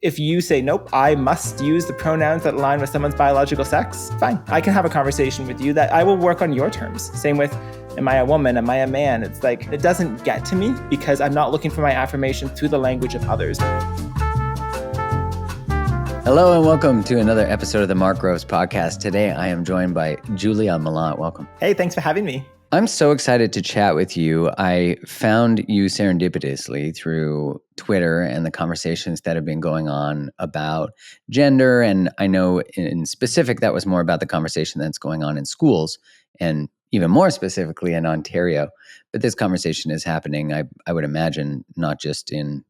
If you say, nope, I must use the pronouns that align with someone's biological sex, fine. I can have a conversation with you that I will work on your terms. Same with, am I a woman? Am I a man? It's like, it doesn't get to me because I'm not looking for my affirmation through the language of others. Hello and welcome to another episode of the Mark Groves podcast. Today I am joined by Julia Malott. Welcome. Hey, thanks for having me. I'm so excited to chat with you. I found you serendipitously through Twitter and the conversations that have been going on about gender. And I know in specific, that was more about the conversation that's going on in schools and even more specifically in Ontario. But this conversation is happening, I would imagine, not just in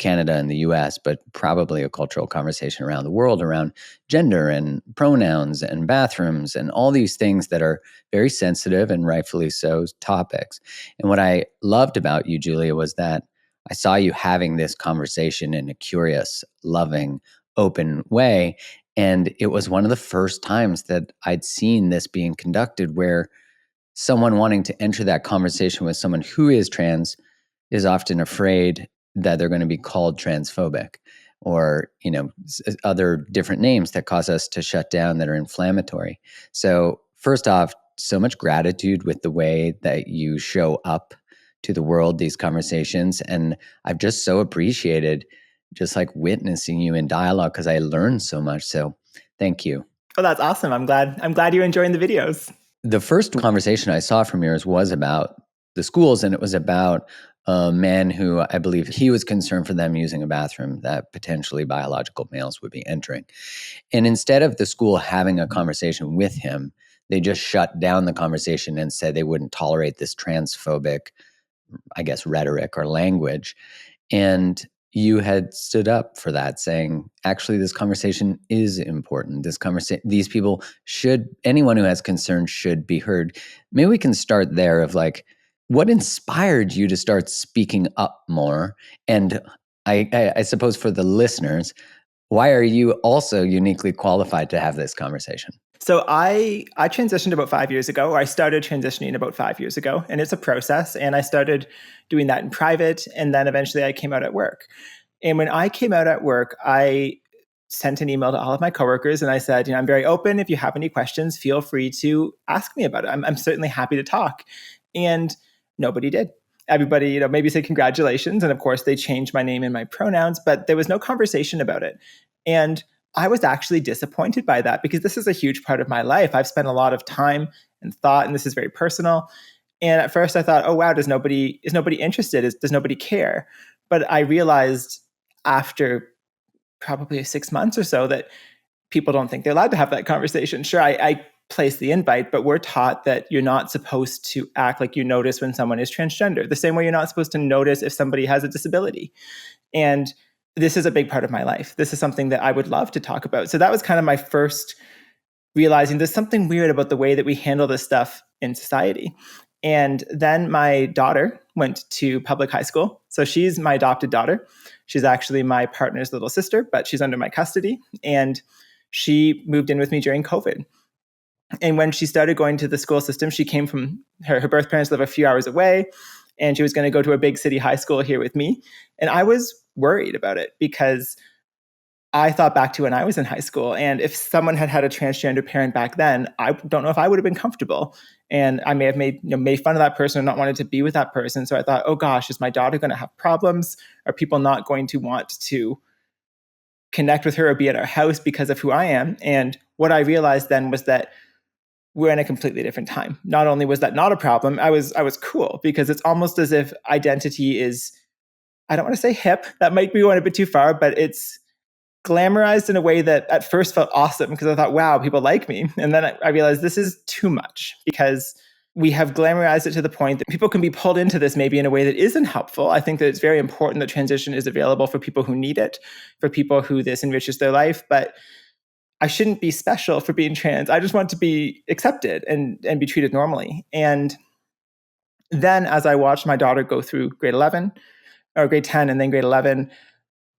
Canada and the US, but probably a cultural conversation around the world around gender and pronouns and bathrooms and all these things that are very sensitive and rightfully so topics. And what I loved about you, Julia, was that I saw you having this conversation in a curious, loving, open way. And it was one of the first times that I'd seen this being conducted where someone wanting to enter that conversation with someone who is trans is often afraid that they're going to be called transphobic or, other different names that cause us to shut down that are inflammatory. So first off, so much gratitude with the way that you show up to the world, these conversations. And I've just so appreciated just like witnessing you in dialogue because I learned so much. So thank you. Oh, that's awesome. I'm glad you're enjoying the videos. The first conversation I saw from yours was about the schools, and it was about a man who I believe he was concerned for them using a bathroom that potentially biological males would be entering. And instead of the school having a conversation with him, they just shut down the conversation and said they wouldn't tolerate this transphobic, rhetoric or language. And you had stood up for that, saying, actually, this conversation is important. These people anyone who has concerns should be heard. Maybe we can start there of like, what inspired you to start speaking up more? And I suppose for the listeners, why are you also uniquely qualified to have this conversation? So I transitioned about 5 years ago, or I started transitioning about 5 years ago, and it's a process. And I started doing that in private, and then eventually I came out at work. And when I came out at work, I sent an email to all of my coworkers, and I said, I'm very open. If you have any questions, feel free to ask me about it. I'm certainly happy to talk. And nobody did. Everybody, maybe said congratulations. And of course, they changed my name and my pronouns, but there was no conversation about it. And I was actually disappointed by that because this is a huge part of my life. I've spent a lot of time and thought, and this is very personal. And at first I thought, oh, wow, is nobody interested? Does nobody care? But I realized after probably 6 months or so that people don't think they're allowed to have that conversation. Sure, I place the invite, but we're taught that you're not supposed to act like you notice when someone is transgender, the same way you're not supposed to notice if somebody has a disability. And this is a big part of my life. This is something that I would love to talk about. So that was kind of my first realizing there's something weird about the way that we handle this stuff in society. And then my daughter went to public high school. So she's my adopted daughter. She's actually my partner's little sister, but she's under my custody. And she moved in with me during COVID. And when she started going to the school system, she came from her birth parents live a few hours away, and she was going to go to a big city high school here with me. And I was worried about it because I thought back to when I was in high school. And if someone had had a transgender parent back then, I don't know if I would have been comfortable. And I may have made fun of that person or not wanted to be with that person. So I thought, oh gosh, is my daughter going to have problems? Are people not going to want to connect with her or be at our house because of who I am? And what I realized then was that we're in a completely different time. Not only was that not a problem, I was cool because it's almost as if identity is, I don't want to say hip, that might be going a bit too far, but it's glamorized in a way that at first felt awesome because I thought, wow, people like me. And then I realized this is too much because we have glamorized it to the point that people can be pulled into this maybe in a way that isn't helpful. I think that it's very important that transition is available for people who need it, for people who this enriches their life. But I shouldn't be special for being trans. I just want to be accepted and be treated normally. And then as I watched my daughter go through grade 11 or grade 10 and then grade 11,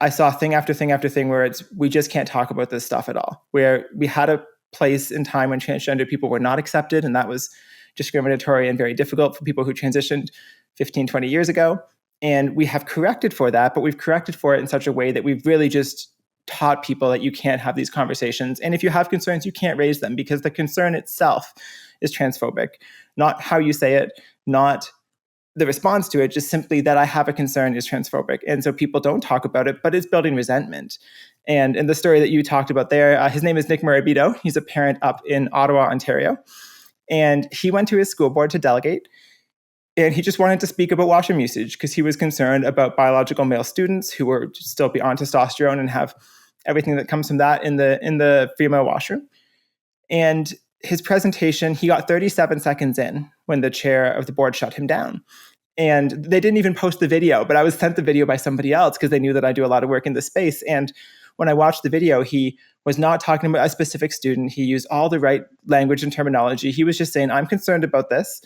I saw thing after thing after thing where we just can't talk about this stuff at all, where we had a place in time when transgender people were not accepted. And that was discriminatory and very difficult for people who transitioned 15, 20 years ago. And we have corrected for that, but we've corrected for it in such a way that we've really just taught people that you can't have these conversations. And if you have concerns, you can't raise them because the concern itself is transphobic, not how you say it, not the response to it, just simply that I have a concern is transphobic. And so people don't talk about it, but it's building resentment. And in the story that you talked about there, his name is Nick Morabito. He's a parent up in Ottawa, Ontario. And he went to his school board to delegate. And he just wanted to speak about washroom usage because he was concerned about biological male students who were still beyond testosterone and have everything that comes from that in the female washroom. And his presentation, he got 37 seconds in when the chair of the board shut him down. And they didn't even post the video, but I was sent the video by somebody else because they knew that I do a lot of work in this space. And when I watched the video, he was not talking about a specific student. He used all the right language and terminology. He was just saying, I'm concerned about this.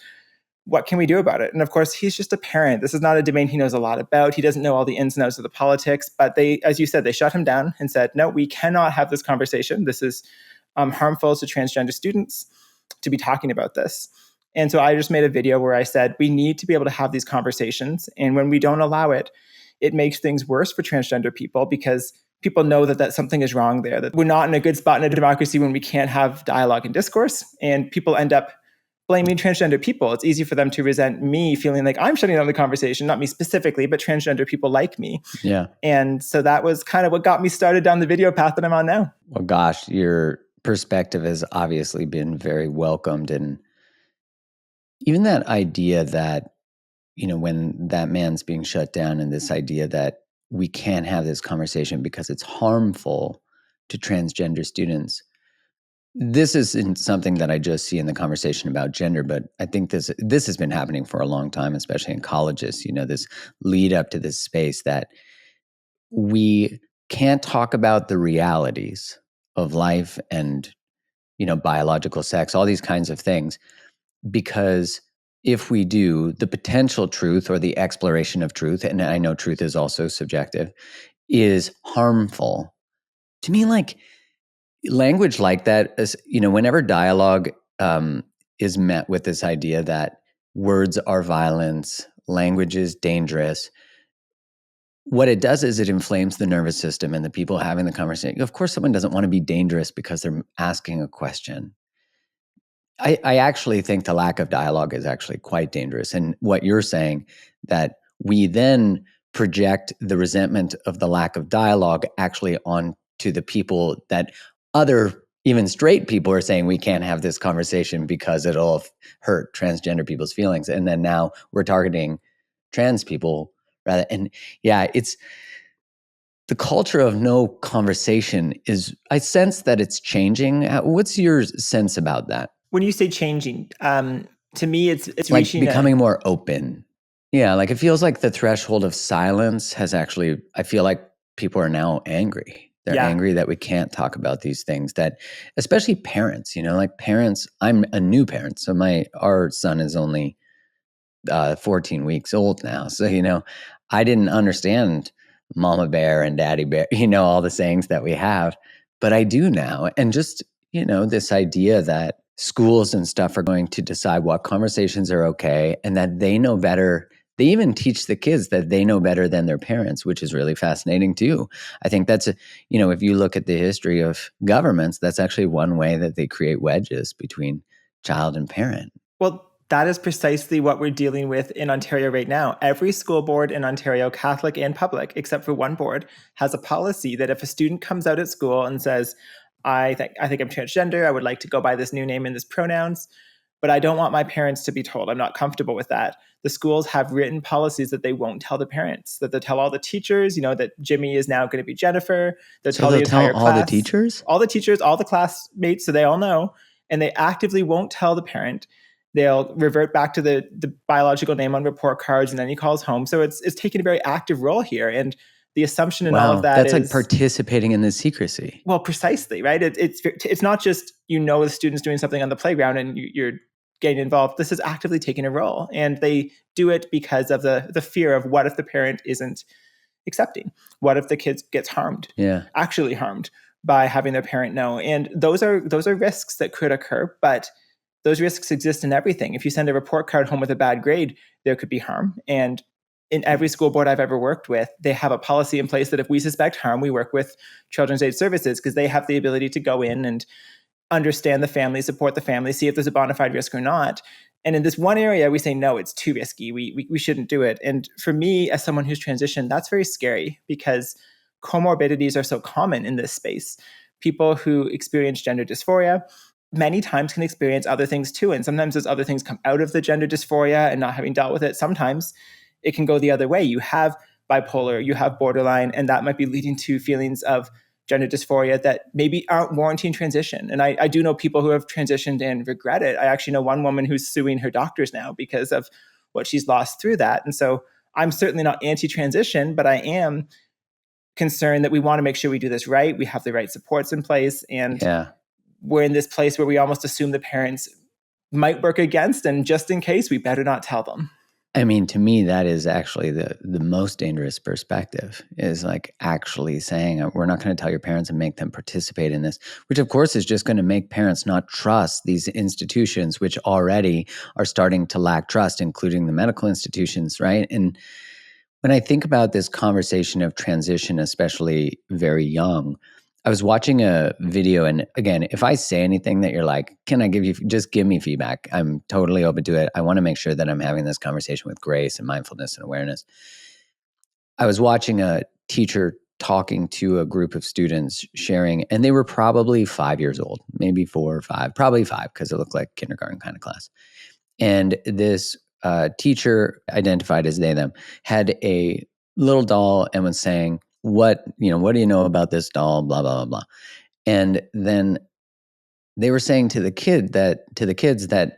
What can we do about it? And of course, he's just a parent. This is not a domain he knows a lot about. He doesn't know all the ins and outs of the politics. But they, as you said, they shut him down and said, no, we cannot have this conversation. This is harmful to transgender students to be talking about this. And so I just made a video where I said, we need to be able to have these conversations. And when we don't allow it, it makes things worse for transgender people because people know that something is wrong there, that we're not in a good spot in a democracy when we can't have dialogue and discourse. And people end up blaming transgender people. It's easy for them to resent me feeling like I'm shutting down the conversation, not me specifically, but transgender people like me. Yeah. And so that was kind of what got me started down the video path that I'm on now. Well, gosh, your perspective has obviously been very welcomed. And even that idea that, when that man's being shut down and this idea that we can't have this conversation because it's harmful to transgender students. This isn't something that I just see in the conversation about gender, but I think this has been happening for a long time, especially in colleges, this lead up to this space that we can't talk about the realities of life and, biological sex, all these kinds of things, because if we do, the potential truth or the exploration of truth, and I know truth is also subjective, is harmful. To me, like, language like that is, whenever dialogue is met with this idea that words are violence, language is dangerous, what it does is it inflames the nervous system and the people having the conversation. Of course, someone doesn't want to be dangerous because they're asking a question. I actually think the lack of dialogue is actually quite dangerous. And what you're saying, that we then project the resentment of the lack of dialogue actually onto the people that other, even straight people are saying we can't have this conversation because it'll hurt transgender people's feelings. And then now we're targeting trans people rather. And yeah, it's the culture of no conversation I sense that it's changing. What's your sense about that? When you say changing, to me, it's like reaching becoming more open. Yeah, like it feels like the threshold of silence has actually, I feel like people are now angry. They're angry that we can't talk about these things, that especially parents, like parents, I'm a new parent. So our son is only 14 weeks old now. So, I didn't understand mama bear and daddy bear, all the sayings that we have, but I do now. And just, this idea that schools and stuff are going to decide what conversations are okay and that they know better. They even teach the kids that they know better than their parents, which is really fascinating too. I think that's, if you look at the history of governments, that's actually one way that they create wedges between child and parent. Well, that is precisely what we're dealing with in Ontario right now. Every school board in Ontario, Catholic and public, except for one board, has a policy that if a student comes out at school and says, I think I'm transgender, I would like to go by this new name and this pronouns, but I don't want my parents to be told. I'm not comfortable with that. The schools have written policies that they won't tell the parents, that they tell all the teachers, that Jimmy is now going to be Jennifer. They'll tell the entire class. All the teachers? All the teachers, all the classmates, so they all know. And they actively won't tell the parent. They'll revert back to the biological name on report cards, and then he calls home. So it's taking a very active role here. And the assumption in all of that that's like participating in the secrecy. Well, precisely, right? It's not just, the student's doing something on the playground and you're getting involved. This is actively taking a role. And they do it because of the fear of what if the parent isn't accepting? What if the kid gets harmed? Yeah. Actually harmed by having their parent know. And those are risks that could occur, but those risks exist in everything. If you send a report card home with a bad grade, there could be harm. And in every school board I've ever worked with, they have a policy in place that if we suspect harm, we work with Children's Aid Services because they have the ability to go in and understand the family, support the family, see if there's a bona fide risk or not. And in this one area, we say, no, it's too risky. We shouldn't do it. And for me, as someone who's transitioned, that's very scary because comorbidities are so common in this space. People who experience gender dysphoria many times can experience other things too. And sometimes those other things come out of the gender dysphoria and not having dealt with it. Sometimes it can go the other way. You have bipolar, you have borderline, and that might be leading to feelings of gender dysphoria that maybe aren't warranting transition. And I do know people who have transitioned and regret it. I actually know one woman who's suing her doctors now because of what she's lost through that. And so I'm certainly not anti-transition, but I am concerned that we want to make sure we do this right. We have the right supports in place. And we're in this place where we almost assume the parents might work against, and just in case, we better not tell them. I mean, to me, that is actually the most dangerous perspective, is like actually saying we're not going to tell your parents and make them participate in this, which of course is just going to make parents not trust these institutions, which already are starting to lack trust, including the medical institutions, right? And when I think about this conversation of transition, especially very young, I was watching a video, and again, if I say anything that you're like, can I just give me feedback? I'm totally open to it. I want to make sure that I'm having this conversation with grace and mindfulness and awareness. I was watching a teacher talking to a group of students sharing, and they were probably 5 years old, maybe 4 or 5, probably 5, because it looked like kindergarten kind of class. And this teacher, identified as they, them, had a little doll and was saying, what do you know about this doll, blah, blah, blah, blah. And then they were saying to the kids that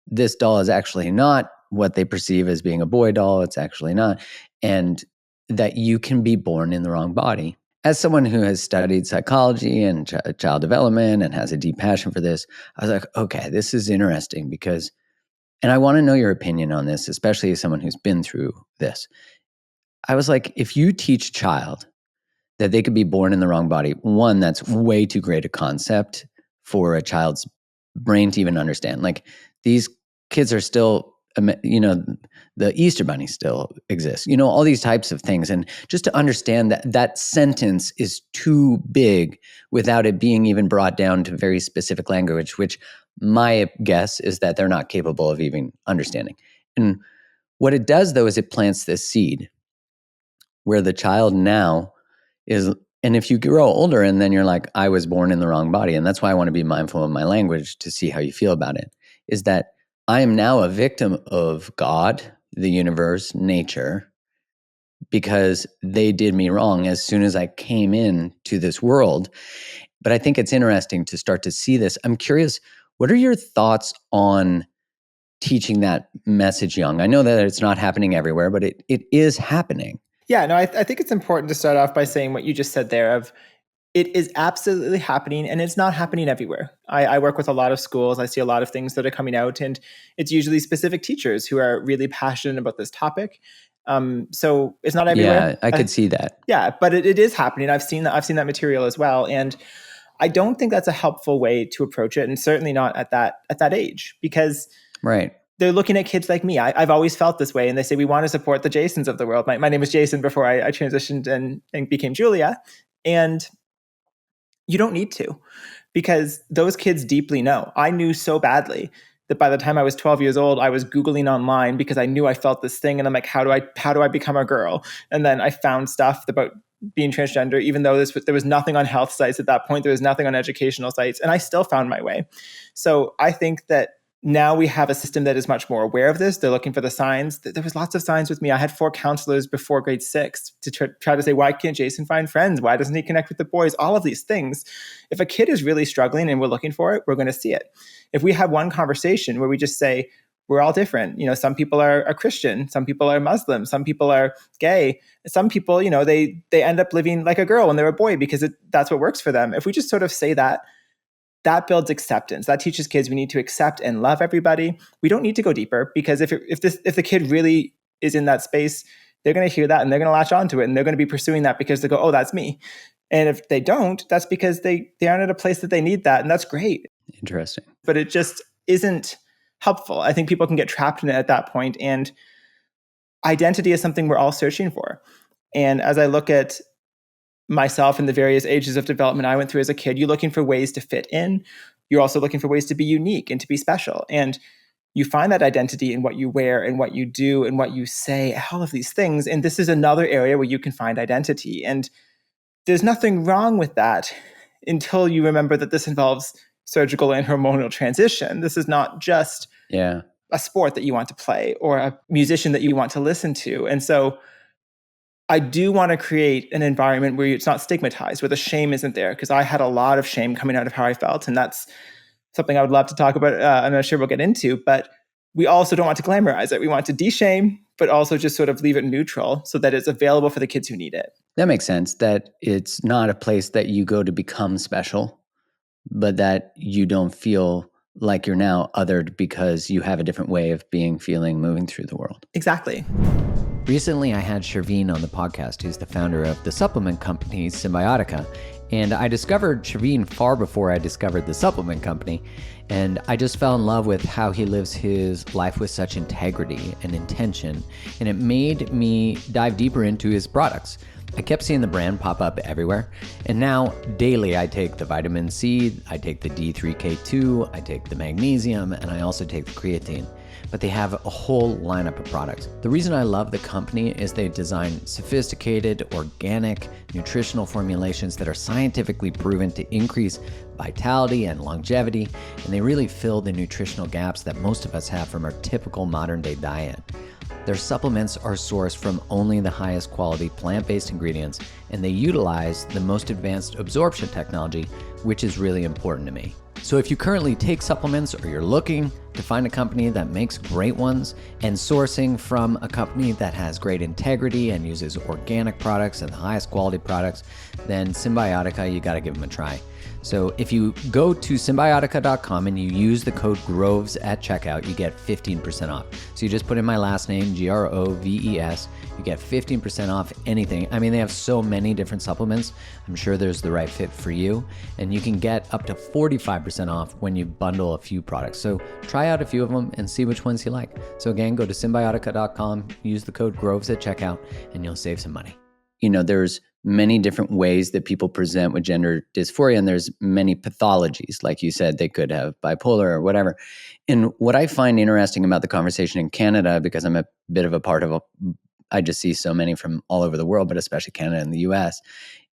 this doll is actually not what they perceive as being a boy doll. It's actually not. And that you can be born in the wrong body. As someone who has studied psychology and child development and has a deep passion for this, I was like, okay, this is interesting because, and I want to know your opinion on this, especially as someone who's been through this. I was like, if you teach a child that they could be born in the wrong body, one, that's way too great a concept for a child's brain to even understand. Like, these kids are still, the Easter Bunny still exists, all these types of things. And just to understand that that sentence is too big without it being even brought down to very specific language, which my guess is that they're not capable of even understanding. And what it does, though, is it plants this seed where the child now is, and if you grow older and then you're like, I was born in the wrong body, and that's why I want to be mindful of my language to see how you feel about it, is that I am now a victim of God, the universe, nature, because they did me wrong as soon as I came into this world. But I think it's interesting to start to see this. I'm curious, what are your thoughts on teaching that message young? I know that it's not happening everywhere, but it is happening. Yeah, no, I think it's important to start off by saying what you just said there of it is absolutely happening, and it's not happening everywhere. I work with a lot of schools. I see a lot of things that are coming out, and it's usually specific teachers who are really passionate about this topic. So it's not everywhere. Yeah, I could see that. Yeah, but it is happening. I've seen that material as well, and I don't think that's a helpful way to approach it, and certainly not at that age, because right. They're looking at kids like me. I've always felt this way, and they say we want to support the Jasons of the world. My name was Jason before I transitioned and became Julia, and you don't need to, because those kids deeply know. I knew so badly that by the time I was 12 years old, I was Googling online because I knew I felt this thing, and I'm like, how do I become a girl? And then I found stuff about being transgender, even though there was nothing on health sites at that point. There was nothing on educational sites, and I still found my way. So I think that now we have a system that is much more aware of this. They're looking for the signs. There was lots of signs with me. I had 4 counselors before grade 6 to try to say, why can't Jason find friends? Why doesn't he connect with the boys? All of these things. If a kid is really struggling and we're looking for it, we're going to see it. If we have one conversation where we just say, we're all different. Some people are Christian. Some people are Muslim. Some people are gay. Some people, they end up living like a girl when they're a boy because that's what works for them. If we just sort of say that builds acceptance. That teaches kids we need to accept and love everybody. We don't need to go deeper, because if the kid really is in that space, they're going to hear that and they're going to latch onto it, and they're going to be pursuing that because they go, oh, that's me. And if they don't, that's because they aren't at a place that they need that, and that's great. Interesting. But it just isn't helpful. I think people can get trapped in it at that point, and identity is something we're all searching for. And as I look at myself in the various ages of development I went through as a kid, you're looking for ways to fit in. You're also looking for ways to be unique and to be special. And you find that identity in what you wear and what you do and what you say, all of these things. And this is another area where you can find identity. And there's nothing wrong with that until you remember that this involves surgical and hormonal transition. This is not just a sport that you want to play or a musician that you want to listen to. And so I do want to create an environment where it's not stigmatized, where the shame isn't there, because I had a lot of shame coming out of how I felt. And that's something I would love to talk about. I'm not sure we'll get into, but we also don't want to glamorize it. We want to de-shame, but also just sort of leave it neutral so that it's available for the kids who need it. That makes sense, that it's not a place that you go to become special, but that you don't feel like you're now othered because you have a different way of being, feeling, moving through the world. Exactly. Recently, I had Sherveen on the podcast, who's the founder of the supplement company Symbiotica. And I discovered Sherveen far before I discovered the supplement company. And I just fell in love with how he lives his life with such integrity and intention. And it made me dive deeper into his products. I kept seeing the brand pop up everywhere. And now daily I take the vitamin C, I take the D3K2, I take the magnesium, and I also take the creatine. But they have a whole lineup of products. The reason I love the company is they design sophisticated, organic, nutritional formulations that are scientifically proven to increase vitality and longevity, and they really fill the nutritional gaps that most of us have from our typical modern day diet. Their supplements are sourced from only the highest quality plant-based ingredients, and they utilize the most advanced absorption technology, which is really important to me. So if you currently take supplements or you're looking to find a company that makes great ones and sourcing from a company that has great integrity and uses organic products and the highest quality products, then Symbiotica, you got to give them a try. So if you go to symbiotica.com and you use the code GROVES at checkout, you get 15% off. So you just put in my last name, GROVES, you get 15% off anything. I mean, they have so many different supplements. I'm sure there's the right fit for you. And you can get up to 45% off when you bundle a few products. So try out a few of them and see which ones you like. So again, go to symbiotica.com, use the code GROVES at checkout, and you'll save some money. You know, there's many different ways that people present with gender dysphoria, and there's many pathologies. Like you said, they could have bipolar or whatever. And what I find interesting about the conversation in Canada, because I'm a bit of a part of I just see so many from all over the world, but especially Canada and the US,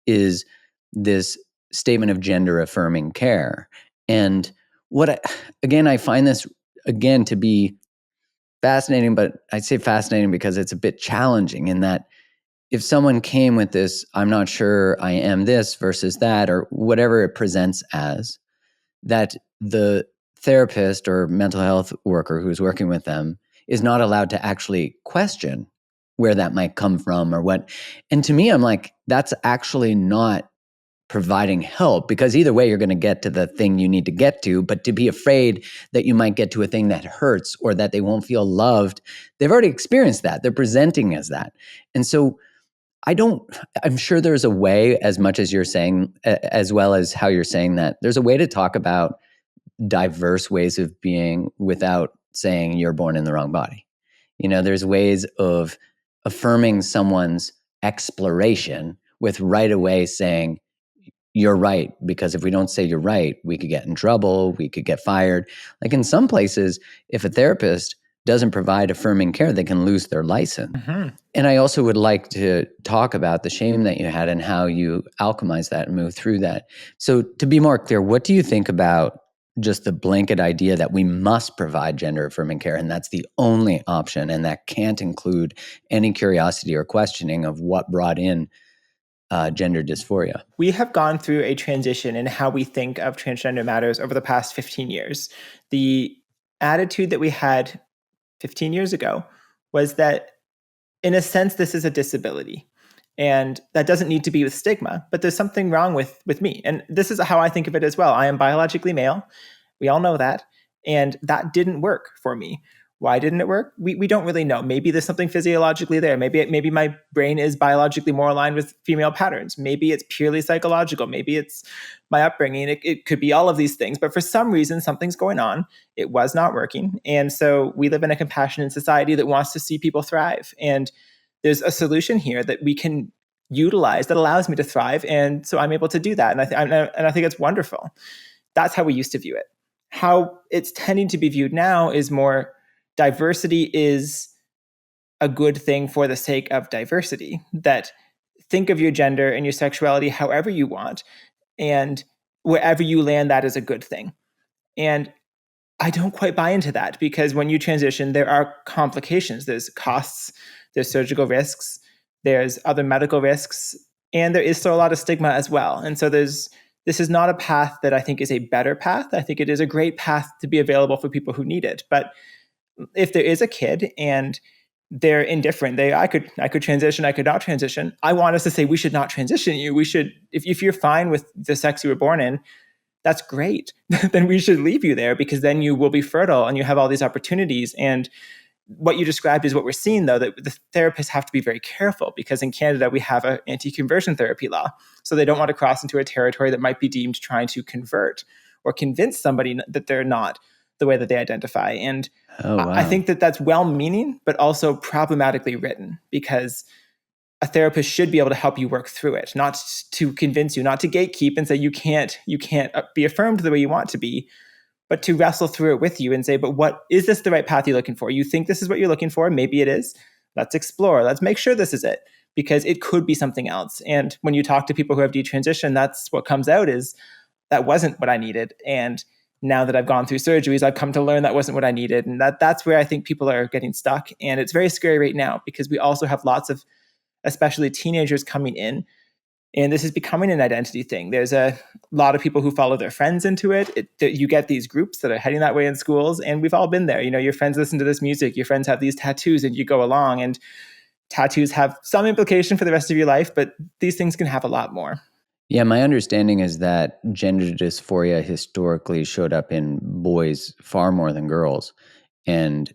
is this statement of gender-affirming care. And I find this, again, to be fascinating, but I say fascinating because it's a bit challenging in that if someone came with this, I'm not sure I am this versus that, or whatever it presents as, that the therapist or mental health worker who's working with them is not allowed to actually question where that might come from or what. And to me, I'm like, that's actually not providing help, because either way, you're going to get to the thing you need to get to. But to be afraid that you might get to a thing that hurts or that they won't feel loved, they've already experienced that. They're presenting as that. And so I'm sure there's a way, as much as you're saying, as well as how you're saying that, there's a way to talk about diverse ways of being without saying you're born in the wrong body. You know, there's ways of affirming someone's exploration with right away saying, you're right, because if we don't say you're right, we could get in trouble, we could get fired. Like in some places, if a therapist doesn't provide affirming care, they can lose their license. Mm-hmm. And I also would like to talk about the shame that you had and how you alchemized that and moved through that. So to be more clear, what do you think about just the blanket idea that we must provide gender affirming care and that's the only option, and that can't include any curiosity or questioning of what brought in gender dysphoria? We have gone through a transition in how we think of transgender matters over the past 15 years. The attitude that we had 15 years ago was that, in a sense, this is a disability. And that doesn't need to be with stigma, but there's something wrong with me. And this is how I think of it as well. I am biologically male. We all know that. And that didn't work for me. Why didn't it work? We don't really know. Maybe there's something physiologically there. Maybe my brain is biologically more aligned with female patterns. Maybe it's purely psychological. Maybe it's my upbringing. It could be all of these things. But for some reason, something's going on. It was not working. And so we live in a compassionate society that wants to see people thrive. And there's a solution here that we can utilize that allows me to thrive. And so I'm able to do that. And I think it's wonderful. That's how we used to view it. How it's tending to be viewed now is more diversity is a good thing for the sake of diversity. That think of your gender and your sexuality however you want, and wherever you land, that is a good thing. And I don't quite buy into that, because when you transition, there are complications. There's costs, there's surgical risks, there's other medical risks, and there is still a lot of stigma as well. And so this is not a path that I think is a better path. I think it is a great path to be available for people who need it. But if there is a kid and they're indifferent, I could transition, I could not transition. I want us to say we should not transition you. We should, if you're fine with the sex you were born in, that's great. Then we should leave you there, because then you will be fertile and you have all these opportunities. And what you described is what we're seeing, though, that the therapists have to be very careful, because in Canada we have an anti-conversion therapy law. So they don't want to cross into a territory that might be deemed trying to convert or convince somebody that they're not the way that they identify. And wow. I think that that's well-meaning, but also problematically written, because a therapist should be able to help you work through it, not to convince you, not to gatekeep and say you can't be affirmed the way you want to be, but to wrestle through it with you and say, but what is this the right path you're looking for? You think this is what you're looking for? Maybe it is. Let's explore. Let's make sure this is it, because it could be something else. And when you talk to people who have detransitioned, that's what comes out is that wasn't what I needed. And now that I've gone through surgeries, I've come to learn that wasn't what I needed. And that's where I think people are getting stuck. And it's very scary right now, because we also have lots of, especially teenagers, coming in. And this is becoming an identity thing. There's a lot of people who follow their friends into it. You get these groups that are heading that way in schools, and we've all been there. You know, your friends listen to this music, your friends have these tattoos, and you go along, and tattoos have some implication for the rest of your life, but these things can have a lot more. Yeah, my understanding is that gender dysphoria historically showed up in boys far more than girls. And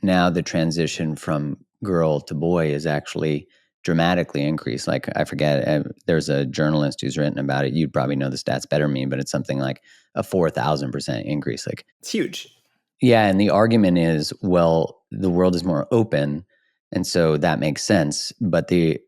now the transition from girl to boy is actually dramatically increased. Like, I forget, there's a journalist who's written about it. You'd probably know the stats better than me, but it's something like a 4,000% increase. Like, it's huge. Yeah, and the argument is, well, the world is more open, and so that makes sense. But the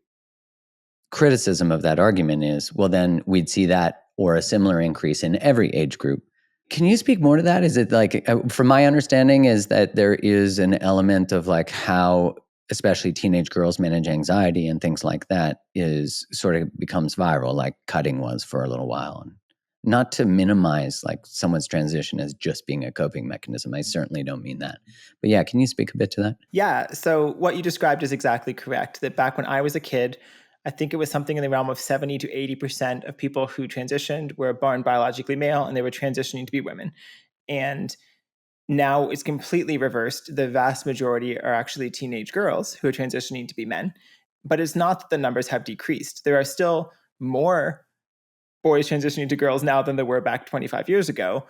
criticism of that argument is, well, then we'd see that or a similar increase in every age group. Can you speak more to that? Is it like, from my understanding, is that there is an element of like how especially teenage girls manage anxiety and things like that is sort of becomes viral, like cutting was for a little while. And not to minimize like someone's transition as just being a coping mechanism. I certainly don't mean that. But yeah, can you speak a bit to that? Yeah. So what you described is exactly correct. That back when I was a kid, I think it was something in the realm of 70 to 80% of people who transitioned were born biologically male, and they were transitioning to be women. And now it's completely reversed. The vast majority are actually teenage girls who are transitioning to be men. But it's not that the numbers have decreased. There are still more boys transitioning to girls now than there were back 25 years ago.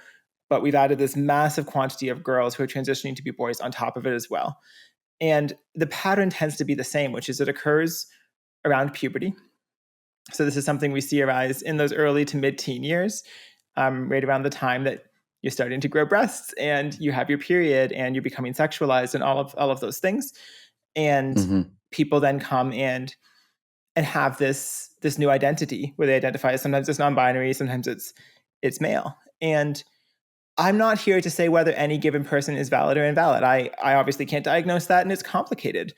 But we've added this massive quantity of girls who are transitioning to be boys on top of it as well. And the pattern tends to be the same, which is it occurs around puberty. So this is something we see arise in those early to mid-teen years, right around the time that you're starting to grow breasts and you have your period and you're becoming sexualized and all of those things. And people then come and have this new identity where they identify sometimes as non-binary, sometimes it's male. And I'm not here to say whether any given person is valid or invalid. I obviously can't diagnose that, and it's complicated.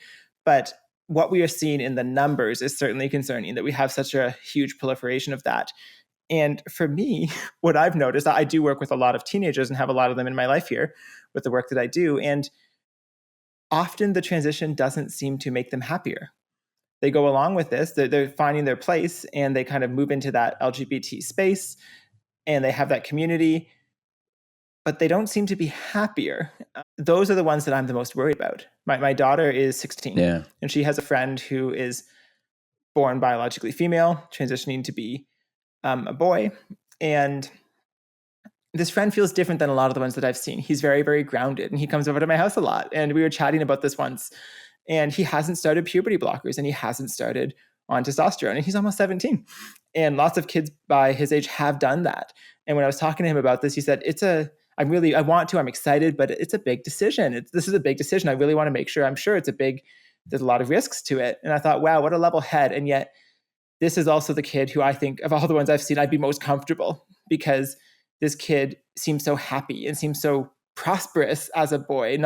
But what we are seeing in the numbers is certainly concerning, that we have such a huge proliferation of that. And for me, what I've noticed, I do work with a lot of teenagers and have a lot of them in my life here with the work that I do. And often the transition doesn't seem to make them happier. They go along with this, they're finding their place, and they kind of move into that LGBT space, and they have that community, but they don't seem to be happier. Those are the ones that I'm the most worried about. My daughter is 16, and she has a friend who is born biologically female, transitioning to be a boy. And this friend feels different than a lot of the ones that I've seen. He's very, very grounded, and he comes over to my house a lot. And we were chatting about this once, and he hasn't started puberty blockers, and he hasn't started on testosterone, and he's almost 17. And lots of kids by his age have done that. And when I was talking to him about this, he said, I want to, I'm excited, but it's a big decision. This is a big decision. I really want to make sure, I'm sure there's a lot of risks to it. And I thought, wow, what a level head. And yet this is also the kid who I think of all the ones I've seen, I'd be most comfortable, because this kid seems so happy and seems so prosperous as a boy.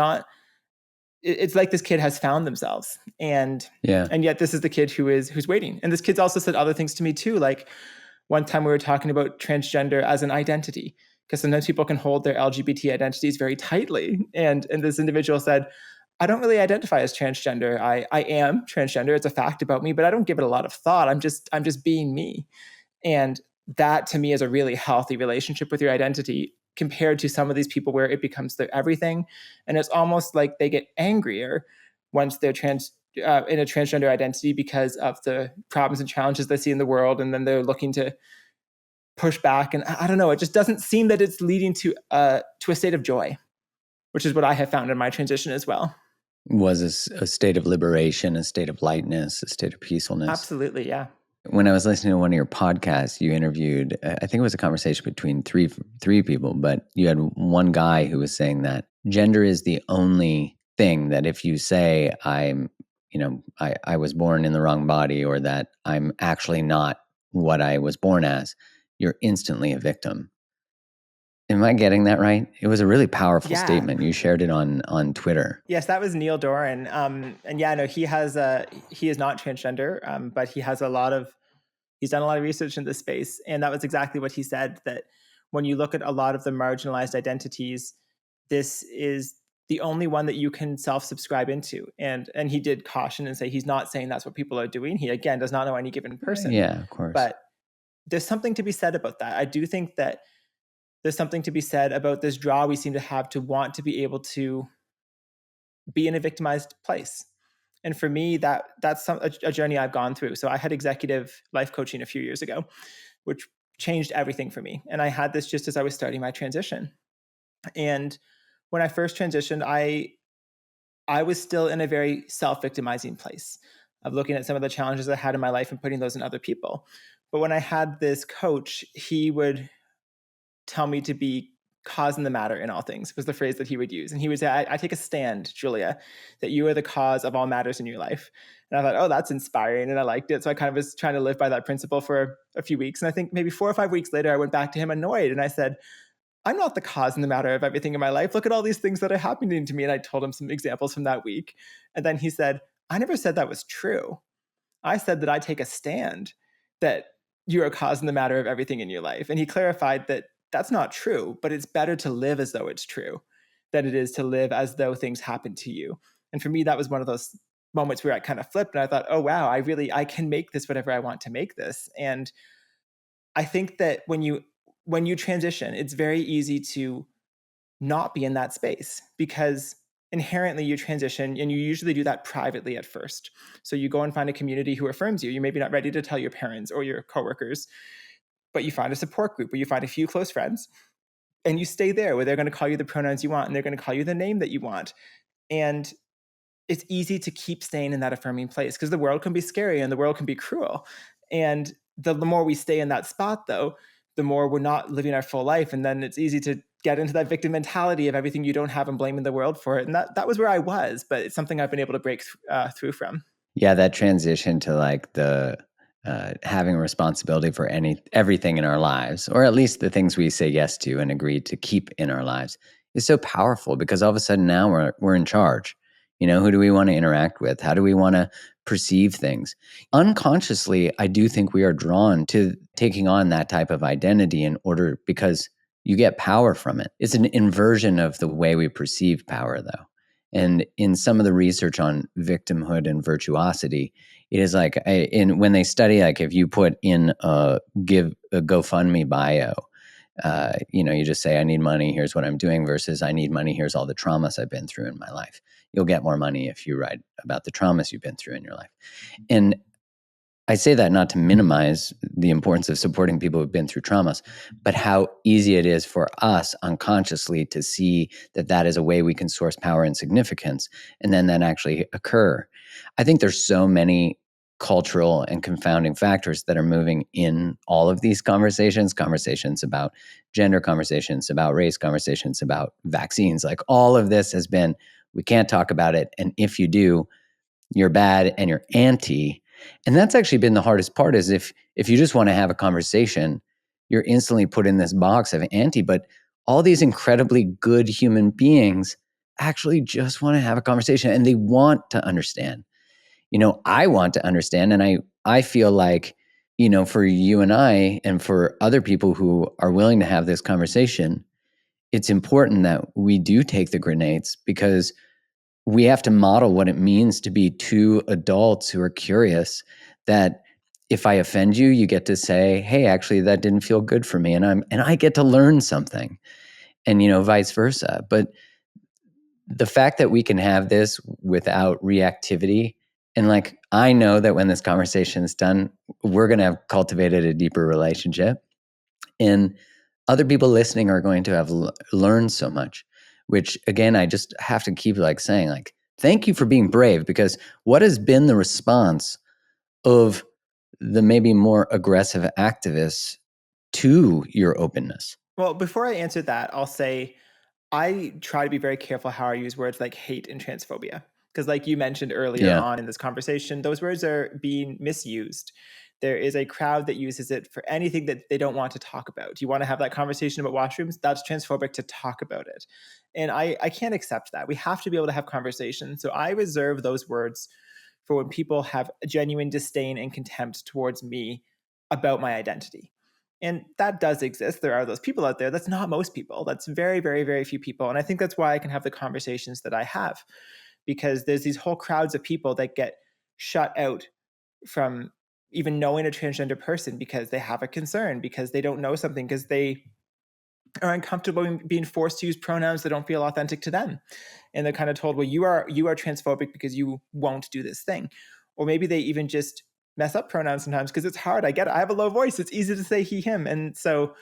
It's like this kid has found themselves. And yet this is the kid who's waiting. And this kid's also said other things to me too. Like one time we were talking about transgender as an identity, because sometimes people can hold their LGBT identities very tightly. And this individual said, I don't really identify as transgender. I am transgender. It's a fact about me, but I don't give it a lot of thought. I'm just being me. And that to me is a really healthy relationship with your identity, compared to some of these people where it becomes their everything. And it's almost like they get angrier once they're in a transgender identity because of the problems and challenges they see in the world. And then they're looking to push back. And I don't know, it just doesn't seem that it's leading to a state of joy, which is what I have found in my transition as well. Was a state of liberation, a state of lightness, a state of peacefulness. Absolutely, yeah. When I was listening to one of your podcasts, you interviewed, I think it was a conversation between three people, but you had one guy who was saying that gender is the only thing that if you say I was born in the wrong body, or that I'm actually not what I was born as, you're instantly a victim. Am I getting that right? It was a really powerful statement. You shared it on Twitter. Yes, that was Neil Doran. And yeah, no, he is not transgender, but he's done a lot of research in this space. And that was exactly what he said, that when you look at a lot of the marginalized identities, this is the only one that you can self-subscribe into. And he did caution and say he's not saying that's what people are doing. He, again, does not know any given person. Yeah, of course. But there's something to be said about that. I do think that there's something to be said about this draw we seem to have to want to be able to be in a victimized place. And for me, that's a journey I've gone through. So I had executive life coaching a few years ago, which changed everything for me. And I had this just as I was starting my transition. And when I first transitioned, I was still in a very self-victimizing place of looking at some of the challenges I had in my life and putting those in other people. But when I had this coach, he would tell me to be cause in the matter in all things, was the phrase that he would use. And he would say, I take a stand, Julia, that you are the cause of all matters in your life. And I thought, oh, that's inspiring. And I liked it. So I kind of was trying to live by that principle for a few weeks. And I think maybe 4 or 5 weeks later, I went back to him annoyed. And I said, I'm not the cause in the matter of everything in my life. Look at all these things that are happening to me. And I told him some examples from that week. And then he said, I never said that was true. I said that I take a stand that you're a cause in the matter of everything in your life. And he clarified that that's not true, but it's better to live as though it's true than it is to live as though things happen to you. And for me, that was one of those moments where I kind of flipped and I thought, oh, wow, I can make this whatever I want to make this. And I think that when you transition, it's very easy to not be in that space, because inherently you transition, and you usually do that privately at first. So you go and find a community who affirms you. You may be not ready to tell your parents or your coworkers, but you find a support group where you find a few close friends, and you stay there where they're going to call you the pronouns you want, and they're going to call you the name that you want. And it's easy to keep staying in that affirming place, because the world can be scary and the world can be cruel. And the more we stay in that spot, though, the more we're not living our full life. And then it's easy to get into that victim mentality of everything you don't have and blaming the world for it. And that was where I was, but it's something I've been able to break through from. Yeah, that transition to like the having a responsibility for everything in our lives, or at least the things we say yes to and agree to keep in our lives, is so powerful, because all of a sudden now we're in charge. Who do we want to interact with? How do we want to perceive things? Unconsciously, I do think we are drawn to taking on that type of identity because you get power from it. It's an inversion of the way we perceive power, though. And in some of the research on victimhood and virtuosity, it is like when they study, like if you put in give a GoFundMe bio, you just say, I need money, here's what I'm doing, versus I need money, here's all the traumas I've been through in my life. You'll get more money if you write about the traumas you've been through in your life. And I say that not to minimize the importance of supporting people who've been through traumas, but how easy it is for us unconsciously to see that that is a way we can source power and significance, and then that actually occur. I think there's so many cultural and confounding factors that are moving in all of these conversations about gender, conversations about race, conversations about vaccines. Like all of this has been, we can't talk about it. And if you do, you're bad and you're anti. And that's actually been the hardest part, is if you just want to have a conversation, you're instantly put in this box of anti. But all these incredibly good human beings actually just want to have a conversation, and they want to understand. I want to understand, and I feel like, for you and I and for other people who are willing to have this conversation, it's important that we do take the grenades, because we have to model what it means to be two adults who are curious, that if I offend you, you get to say, hey, actually that didn't feel good for me, and I get to learn something, and vice versa. But the fact that we can have this without reactivity, and like, I know that when this conversation is done, we're going to have cultivated a deeper relationship, and other people listening are going to have learned so much, which again, I just have to keep saying, thank you for being brave, because what has been the response of the maybe more aggressive activists to your openness? Well, before I answer that, I'll say I try to be very careful how I use words like hate and transphobia. Because, like you mentioned earlier Yeah. on in this conversation, those words are being misused. There is a crowd that uses it for anything that they don't want to talk about. You want to have that conversation about washrooms? That's transphobic to talk about it. And I can't accept that. We have to be able to have conversations. So I reserve those words for when people have a genuine disdain and contempt towards me about my identity. And that does exist. There are those people out there. That's not most people. That's very, very, very few people. And I think that's why I can have the conversations that I have, because there's these whole crowds of people that get shut out from even knowing a transgender person because they have a concern, because they don't know something, because they are uncomfortable being forced to use pronouns that don't feel authentic to them. And they're kind of told, well, you are transphobic because you won't do this thing. Or maybe they even just mess up pronouns sometimes because it's hard. I get it. I have a low voice. It's easy to say he, him. And so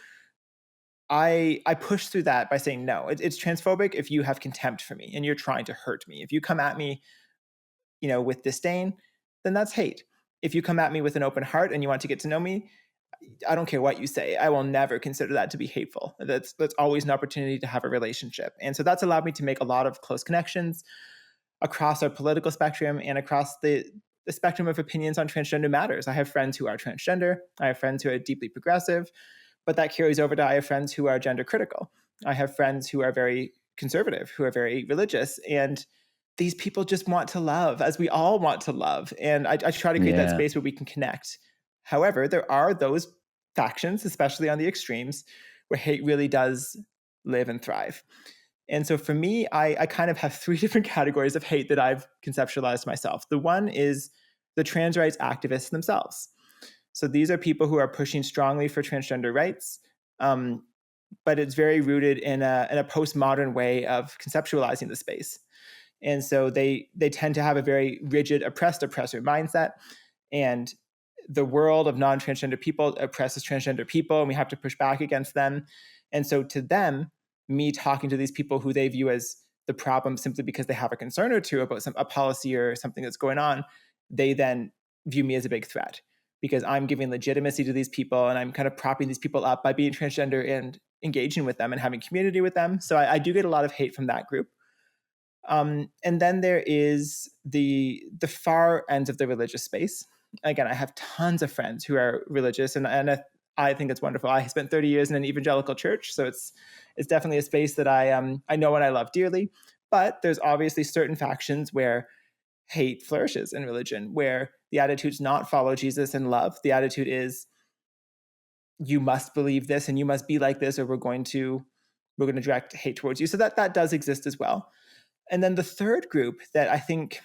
I push through that by saying, no, it's transphobic if you have contempt for me and you're trying to hurt me. If you come at me, with disdain, then that's hate. If you come at me with an open heart and you want to get to know me, I don't care what you say. I will never consider that to be hateful. That's always an opportunity to have a relationship. And so that's allowed me to make a lot of close connections across our political spectrum and across the spectrum of opinions on transgender matters. I have friends who are transgender. I have friends who are deeply progressive, but that carries over to I have friends who are gender critical. I have friends who are very conservative, who are very religious. And these people just want to love, as we all want to love. And I try to create that Yeah. space where we can connect. However, there are those factions, especially on the extremes, where hate really does live and thrive. And so for me, I kind of have three different categories of hate that I've conceptualized myself. The one is the trans rights activists themselves. So these are people who are pushing strongly for transgender rights, but it's very rooted in a postmodern way of conceptualizing the space. And so they tend to have a very rigid oppressor mindset, and the world of non-transgender people oppresses transgender people, and we have to push back against them. And so to them, me talking to these people who they view as the problem simply because they have a concern or two about a policy or something that's going on, they then view me as a big threat because I'm giving legitimacy to these people and I'm kind of propping these people up by being transgender and engaging with them and having community with them. So I do get a lot of hate from that group. And then there is the far ends of the religious space. Again, I have tons of friends who are religious, and I think it's wonderful. I spent 30 years in an evangelical church, so it's definitely a space that I know and I love dearly. But there's obviously certain factions where hate flourishes in religion, where the attitude's not follow Jesus and love. The attitude is you must believe this and you must be like this, or we're going to direct hate towards you. So that does exist as well. And then the third group that I think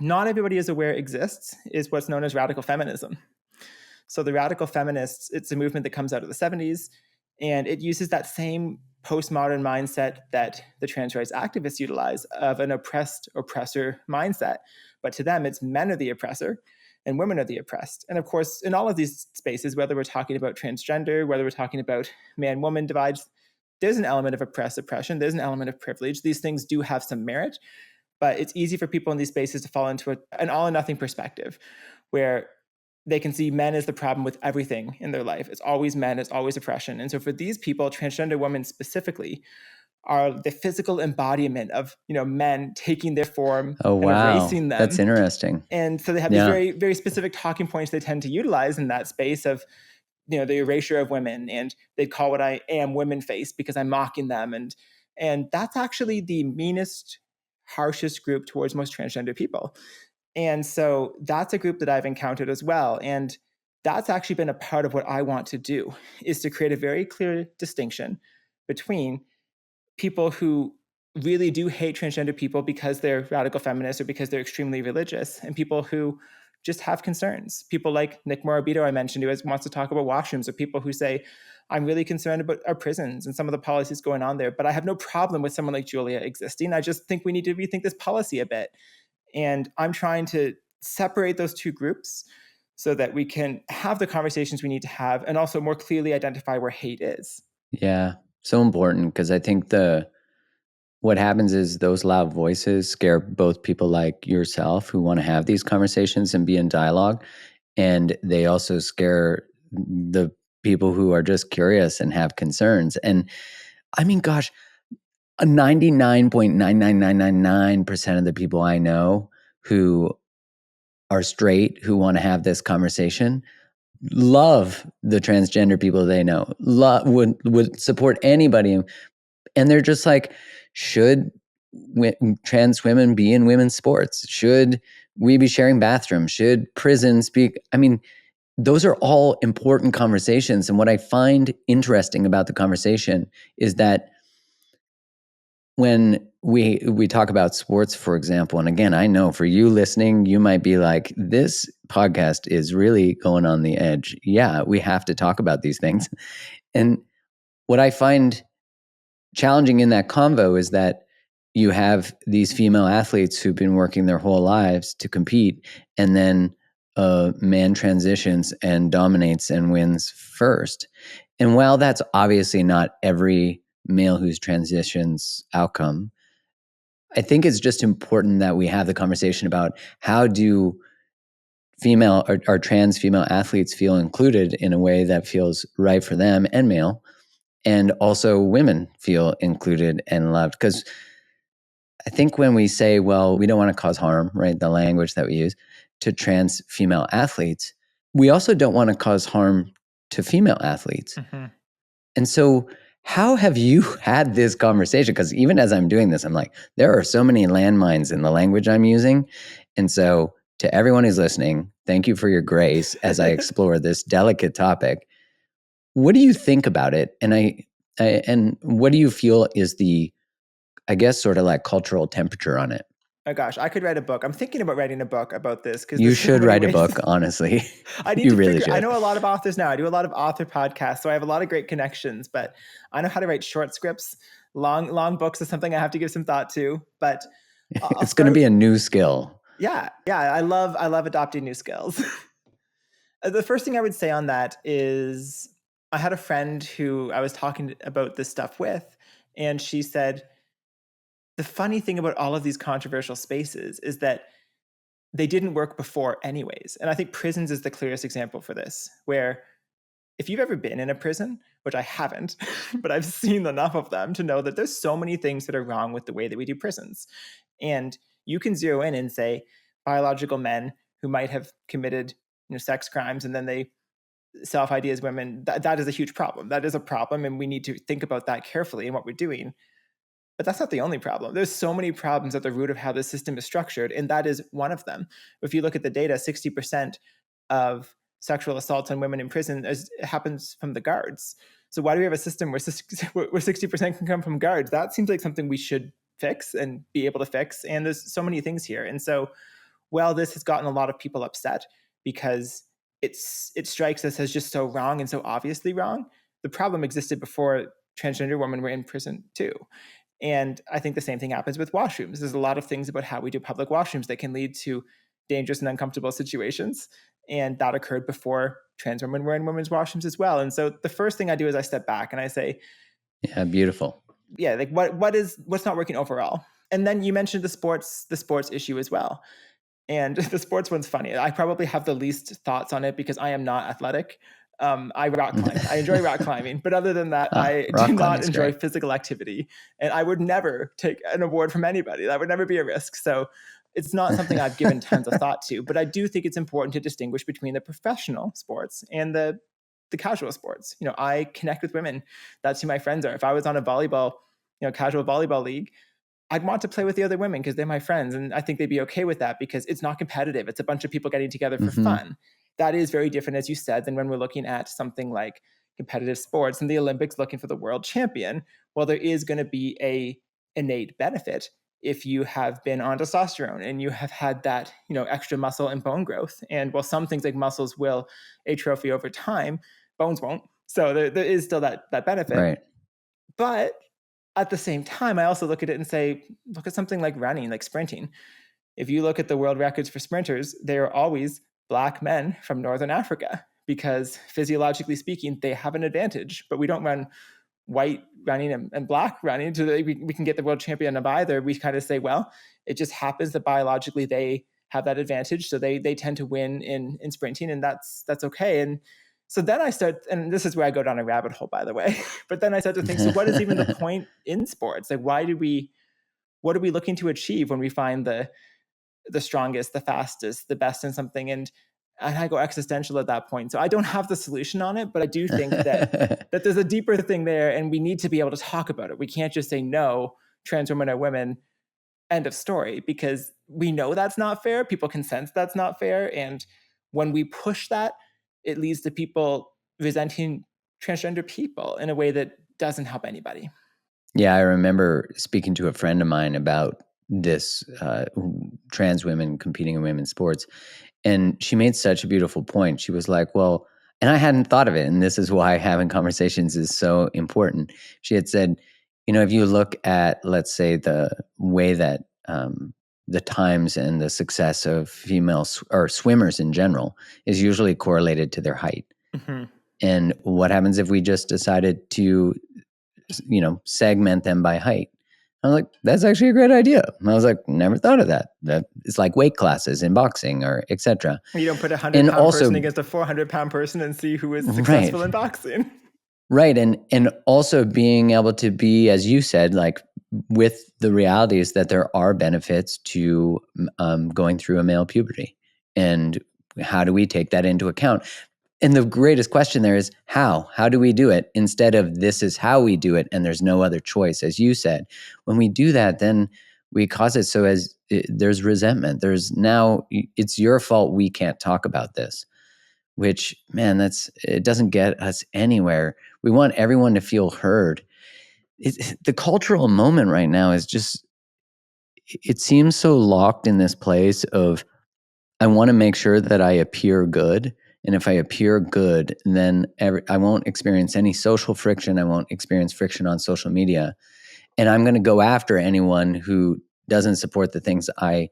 not everybody is aware exists is what's known as radical feminism. So the radical feminists, it's a movement that comes out of the 70s, and it uses that same postmodern mindset that the trans rights activists utilize of an oppressed oppressor mindset. But to them, it's men are the oppressor, and women are the oppressed. And of course, in all of these spaces, whether we're talking about transgender, whether we're talking about man-woman divides, there's an element of oppression, there's an element of privilege. These things do have some merit, but it's easy for people in these spaces to fall into an all or nothing perspective where they can see men as the problem with everything in their life. It's always men, it's always oppression. And so for these people, transgender women specifically are the physical embodiment of, men taking their form Oh, and wow. erasing them. That's interesting. And so they have these very, very specific talking points they tend to utilize in that space of, the erasure of women, and they'd call what I am women face because I'm mocking them. And that's actually the meanest, harshest group towards most transgender people. And so that's a group that I've encountered as well. And that's actually been a part of what I want to do, is to create a very clear distinction between people who really do hate transgender people because they're radical feminists or because they're extremely religious, and people who just have concerns. People like Nick Morabito, I mentioned, who wants to talk about washrooms, or people who say, I'm really concerned about our prisons and some of the policies going on there, but I have no problem with someone like Julia existing. I just think we need to rethink this policy a bit. And I'm trying to separate those two groups so that we can have the conversations we need to have and also more clearly identify where hate is. Yeah, so important, because I think what happens is those loud voices scare both people like yourself who want to have these conversations and be in dialogue, and they also scare the people who are just curious and have concerns. And I mean, gosh, 99.99999% of the people I know who are straight, who want to have this conversation, love the transgender people they know, would support anybody. And they're just like, should trans women be in women's sports? Should we be sharing bathrooms? Should prisons be? I mean, those are all important conversations. And what I find interesting about the conversation is that when we talk about sports, for example, and again, I know for you listening, you might be like, this podcast is really going on the edge. Yeah, we have to talk about these things. And what I find challenging in that convo is that you have these female athletes who've been working their whole lives to compete, and then a man transitions and dominates and wins first. And while that's obviously not every male who's transitions outcome, I think it's just important that we have the conversation about how do female or trans female athletes feel included in a way that feels right for them and male, and also women feel included and loved. Because I think when we say, well, we don't want to cause harm, right, the language that we use, to trans female athletes, we also don't want to cause harm to female athletes. Mm-hmm. And so how have you had this conversation? Because even as I'm doing this, I'm like, there are so many landmines in the language I'm using. And so to everyone who's listening, thank you for your grace as I explore this delicate topic. What do you think about it? And what do you feel is the, I guess, sort of like cultural temperature on it? Oh gosh, I could write a book. I'm thinking about writing a book about this because You should write a book, honestly. I need you to really figure. should. I know a lot of authors now. I do a lot of author podcasts, so I have a lot of great connections. But I know how to write short scripts. Long books is something I have to give some thought to. But it's going to be a new skill. Yeah. I love adopting new skills. The first thing I would say on that is I had a friend who I was talking about this stuff with, and she said, the funny thing about all of these controversial spaces is that they didn't work before anyways. And I think prisons is the clearest example for this, where if you've ever been in a prison, which I haven't, but I've seen enough of them to know that there's so many things that are wrong with the way that we do prisons. And you can zero in and say biological men who might have committed sex crimes and then they self-ID as women, that is a huge problem. That is a problem, and we need to think about that carefully in what we're doing. But that's not the only problem. There's so many problems at the root of how the system is structured, and that is one of them. If you look at the data, 60% of sexual assaults on women in prison happens from the guards. So why do we have a system where 60% can come from guards? That seems like something we should fix and be able to fix. And there's so many things here. And so, well, this has gotten a lot of people upset because it strikes us as just so wrong and so obviously wrong. The problem existed before transgender women were in prison too. And I think the same thing happens with washrooms. There's a lot of things about how we do public washrooms that can lead to dangerous and uncomfortable situations. And that occurred before trans women were in women's washrooms as well. And so the first thing I do is I step back and I say, yeah, beautiful. Yeah, like what's not working overall? And then you mentioned the sports issue as well. And the sports one's funny. I probably have the least thoughts on it because I am not athletic. I rock climb. I enjoy rock climbing. But other than that, I do not enjoy physical activity. And I would never take an award from anybody. That would never be a risk. So it's not something I've given tons of thought to. But I do think it's important to distinguish between the professional sports and the casual sports. I connect with women. That's who my friends are. If I was on a volleyball, casual volleyball league, I'd want to play with the other women because they're my friends. And I think they'd be okay with that because it's not competitive. It's a bunch of people getting together for fun. That is very different, as you said, than when we're looking at something like competitive sports and the Olympics looking for the world champion. Well, there is going to be a innate benefit if you have been on testosterone and you have had that, extra muscle and bone growth. And while some things like muscles will atrophy over time, bones won't. So there is still that benefit. Right. But at the same time, I also look at it and say, look at something like running, like sprinting. If you look at the world records for sprinters, they are always Black men from Northern Africa because physiologically speaking, they have an advantage. But we don't run white running and Black running so that we can get the world champion of either. We kind of say, well, it just happens that biologically they have that advantage. So they tend to win in sprinting, and that's okay. And so then I start, and this is where I go down a rabbit hole, by the way, but then I start to think, so what is even the point in sports? Like, what are we looking to achieve when we find the strongest, the fastest, the best in something? And I go existential at that point. So I don't have the solution on it, but I do think that there's a deeper thing there, and we need to be able to talk about it. We can't just say, no, trans women are women, end of story, because we know that's not fair. People can sense that's not fair. And when we push that, it leads to people resenting transgender people in a way that doesn't help anybody. Yeah, I remember speaking to a friend of mine about this, trans women competing in women's sports. And she made such a beautiful point. She was like, well, and I hadn't thought of it, and this is why having conversations is so important. She had said, if you look at, let's say, the way that the times and the success of female or swimmers in general is usually correlated to their height. Mm-hmm. And what happens if we just decided to, segment them by height? I was like, that's actually a great idea. And I was like, never thought of that. That it's like weight classes in boxing or etc. You don't put a 100-pound person against a 400-pound person and see who is successful in boxing. Right. And also being able to be, as you said, like with the realities that there are benefits to going through a male puberty. And how do we take that into account? And the greatest question there is how? How do we do it instead of this is how we do it and there's no other choice, as you said? When we do that, then we cause it so there's resentment. It's your fault we can't talk about this, which, man, it doesn't get us anywhere. We want everyone to feel heard. The cultural moment right now is just, it seems so locked in this place of, I want to make sure that I appear good. And if I appear good, then I won't experience any social friction. I won't experience friction on social media. And I'm going to go after anyone who doesn't support the things I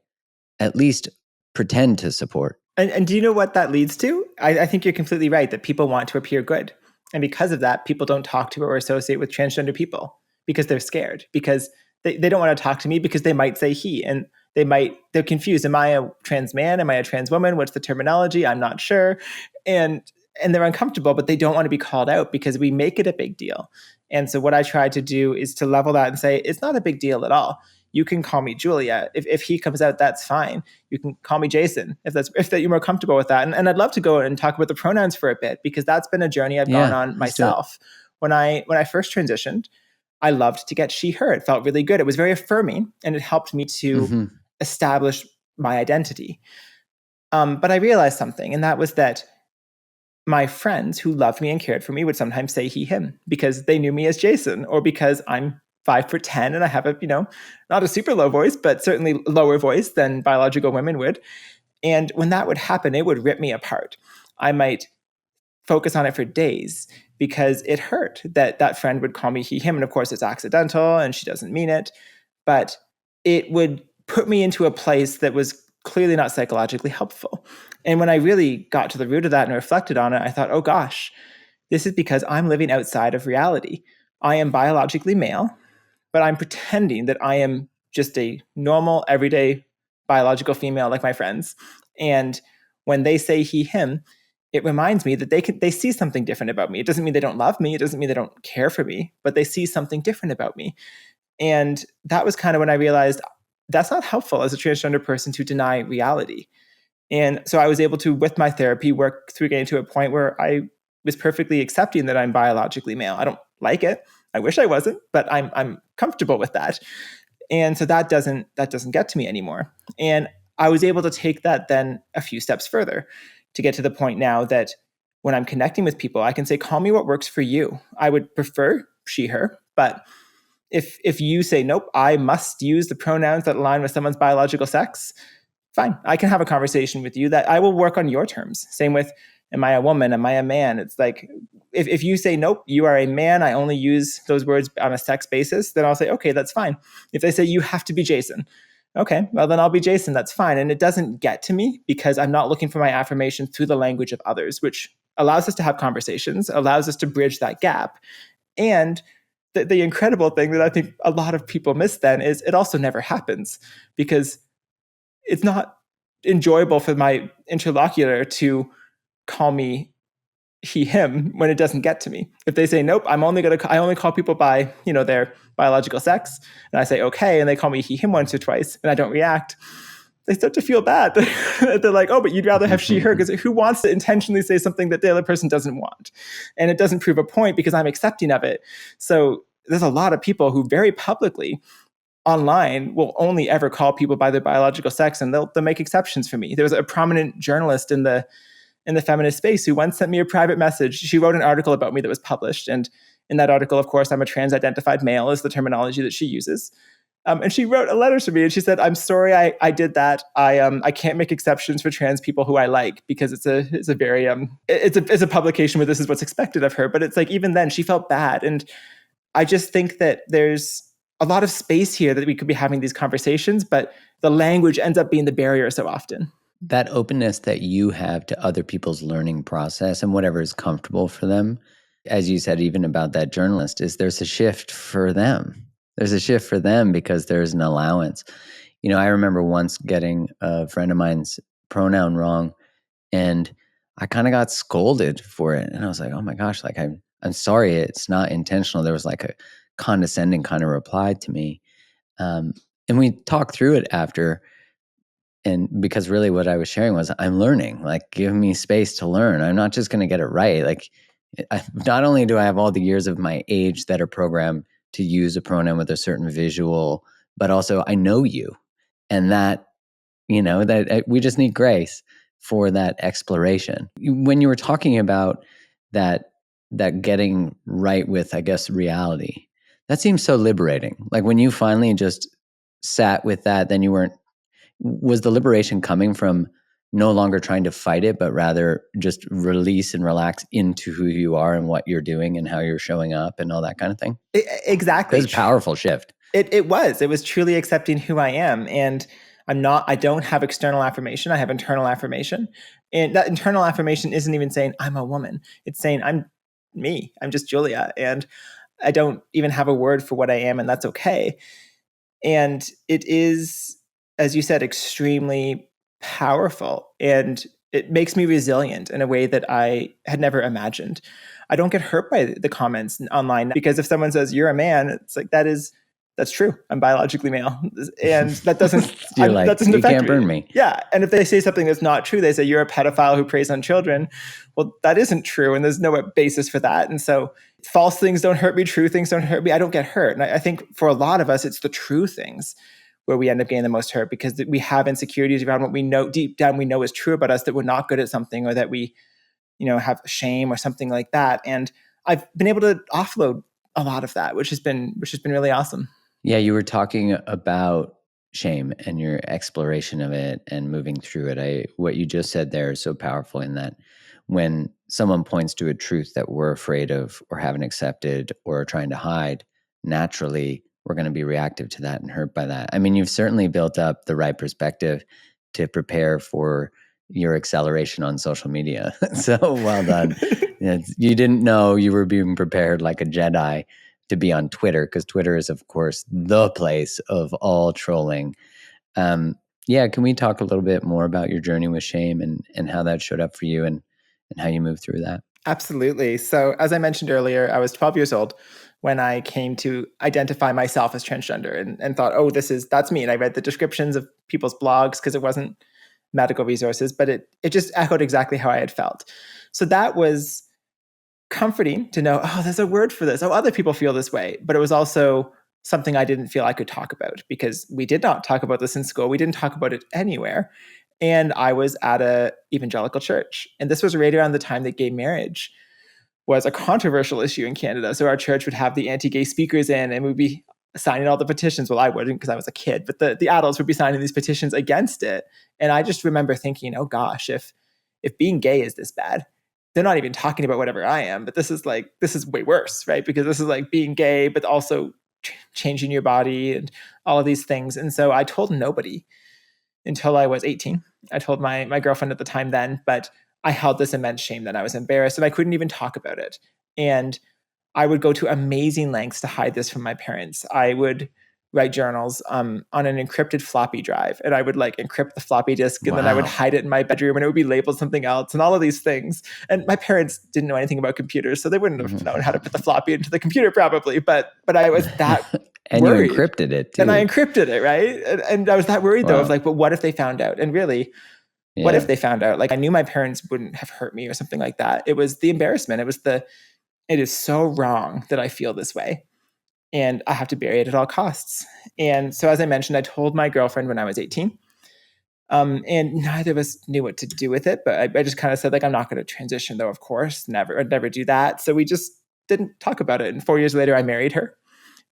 at least pretend to support. And do you know what that leads to? I think you're completely right that people want to appear good. And because of that, people don't talk to or associate with transgender people because they're scared, because they don't want to talk to me because they might say he, and they're confused. Am I a trans man? Am I a trans woman? What's the terminology? I'm not sure. And they're uncomfortable, but they don't want to be called out because we make it a big deal. And so what I try to do is to level that and say, it's not a big deal at all. You can call me Julia. If he comes out, that's fine. You can call me Jason if you're more comfortable with that. And I'd love to go and talk about the pronouns for a bit, because that's been a journey I've gone on myself. When I first transitioned, I loved to get she, her. It felt really good. It was very affirming, and it helped me to establish my identity. But I realized something, and that was that my friends who loved me and cared for me would sometimes say he, him, because they knew me as Jason, or because I'm 5'10" and I have a, not a super low voice, but certainly lower voice than biological women would. And when that would happen, it would rip me apart. I might focus on it for days because it hurt that friend would call me he, him. And of course it's accidental and she doesn't mean it, but it would put me into a place that was clearly not psychologically helpful. And when I really got to the root of that and reflected on it, I thought, oh gosh, this is because I'm living outside of reality. I am biologically male, but I'm pretending that I am just a normal, everyday biological female like my friends. And when they say he, him, it reminds me that they see something different about me. It doesn't mean they don't love me. It doesn't mean they don't care for me, but they see something different about me. And that was kind of when I realized that's not helpful as a transgender person to deny reality. And so I was able to, with my therapy, work through getting to a point where I was perfectly accepting that I'm biologically male. I don't like it. I wish I wasn't, but I'm comfortable with that. And so that doesn't get to me anymore. And I was able to take that then a few steps further to get to the point now that when I'm connecting with people, I can say, call me what works for you. I would prefer she, her, but if you say, nope, I must use the pronouns that align with someone's biological sex, fine. I can have a conversation with you that I will work on your terms. Same with, am I a woman? Am I a man? It's like, if you say, nope, you are a man, I only use those words on a sex basis, then I'll say, okay, that's fine. If they say you have to be Jason, okay, well then I'll be Jason, that's fine. And it doesn't get to me because I'm not looking for my affirmation through the language of others, which allows us to have conversations, allows us to bridge that gap. And the incredible thing that I think a lot of people miss then is it also never happens because it's not enjoyable for my interlocutor to call me he, him when it doesn't get to me. If they say, nope, I only call people by, their biological sex. And I say, okay. And they call me he, him once or twice and I don't react. They start to feel bad. They're like, oh, but you'd rather have she, her, because who wants to intentionally say something that the other person doesn't want? And it doesn't prove a point because I'm accepting of it. So there's a lot of people who very publicly online will only ever call people by their biological sex, and they'll make exceptions for me. There was a prominent journalist in the feminist space who once sent me a private message. She wrote an article about me that was published. And in that article, of course, I'm a trans-identified male is the terminology that she uses. And she wrote a letter to me and she said, I'm sorry I did that. I can't make exceptions for trans people who I like because it's a very it's a publication where this is what's expected of her. But it's like, even then she felt bad. And I just think that there's a lot of space here that we could be having these conversations, but the language ends up being the barrier so often. That openness that you have to other people's learning process and whatever is comfortable for them, as you said, even about that journalist, is there's a shift for them. There's a shift for them because there's an allowance. I remember once getting a friend of mine's pronoun wrong, and I kind of got scolded for it. And I was like, oh my gosh, like I'm sorry, it's not intentional. There was like a condescending kind of reply to me. And we talked through it after. And because really what I was sharing was I'm learning, like give me space to learn. I'm not just going to get it right. Like not only do I have all the years of my age that are programmed to use a pronoun with a certain visual, but also I know you, and that, that we just need grace for that exploration. When you were talking about that getting right with, I guess, reality, that seems so liberating. Like when you finally just sat with that, then was the liberation coming from no longer trying to fight it, but rather just release and relax into who you are and what you're doing and how you're showing up and all that kind of thing? Exactly. It was a powerful shift. It was truly accepting who I am. And I don't have external affirmation. I have internal affirmation. And that internal affirmation isn't even saying I'm a woman. It's saying I'm me. I'm just Julia. And I don't even have a word for what I am, and that's okay. And it is, as you said, extremely powerful. And it makes me resilient in a way that I had never imagined. I don't get hurt by the comments online because if someone says you're a man, it's like that's true. I'm biologically male, and that doesn't that doesn't you affect can't burn me. Yeah, and if they say something that's not true, they say you're a pedophile who preys on children. Well, that isn't true, and there's no basis for that. And so, false things don't hurt me. True things don't hurt me. I don't get hurt, and I think for a lot of us, it's the true things where we end up getting the most hurt because we have insecurities around what we know deep down we know is true about us, that we're not good at something, or that we, have shame or something like that. And I've been able to offload a lot of that, which has been really awesome. Yeah, you were talking about shame and your exploration of it and moving through it. What you just said there is so powerful in that when someone points to a truth that we're afraid of or haven't accepted or are trying to hide, naturally we're going to be reactive to that and hurt by that. I mean, you've certainly built up the right perspective to prepare for your acceleration on social media. So well done. You didn't know you were being prepared like a Jedi to be on Twitter, because Twitter is, of course, the place of all trolling. Yeah, can we talk a little bit more about your journey with shame and how that showed up for you and how you moved through that? Absolutely. So, as I mentioned earlier, I was 12 years old when I came to identify myself as transgender and thought, oh, that's me. And I read the descriptions of people's blogs because it wasn't medical resources, but it just echoed exactly how I had felt. So that was comforting to know, oh, there's a word for this. Oh, other people feel this way. But it was also something I didn't feel I could talk about because we did not talk about this in school. We didn't talk about it anywhere. And I was at a evangelical church. And this was right around the time that gay marriage was a controversial issue in Canada. So our church would have the anti-gay speakers in and we'd be signing all the petitions. Well, I wouldn't because I was a kid, but the adults would be signing these petitions against it. And I just remember thinking, oh gosh, if being gay is this bad, they're not even talking about whatever I am, but this is way worse, right? Because this is like being gay, but also changing your body and all of these things. And so I told nobody until I was 18. I told my girlfriend at the time then, but I held this immense shame that I was embarrassed and I couldn't even talk about it. And I would go to amazing lengths to hide this from my parents. I would write journals on an encrypted floppy drive, and I would like encrypt the floppy disk, and then I would hide it in my bedroom, and it would be labeled something else, and all of these things. And my parents didn't know anything about computers, so they wouldn't have known how to put the floppy into the computer, probably. But I was that and worried. You encrypted it too. And I encrypted it, right? And I was that worried though of like, but what if they found out? And really, what if they found out? Like, I knew my parents wouldn't have hurt me or something like that. It was the embarrassment. It is so wrong that I feel this way. And I have to bury it at all costs. And so, as I mentioned, I told my girlfriend when I was 18. And neither of us knew what to do with it. But I just kind of said, like, I'm not going to transition, though, of course. I'd never do that. So we just didn't talk about it. And 4 years later, I married her.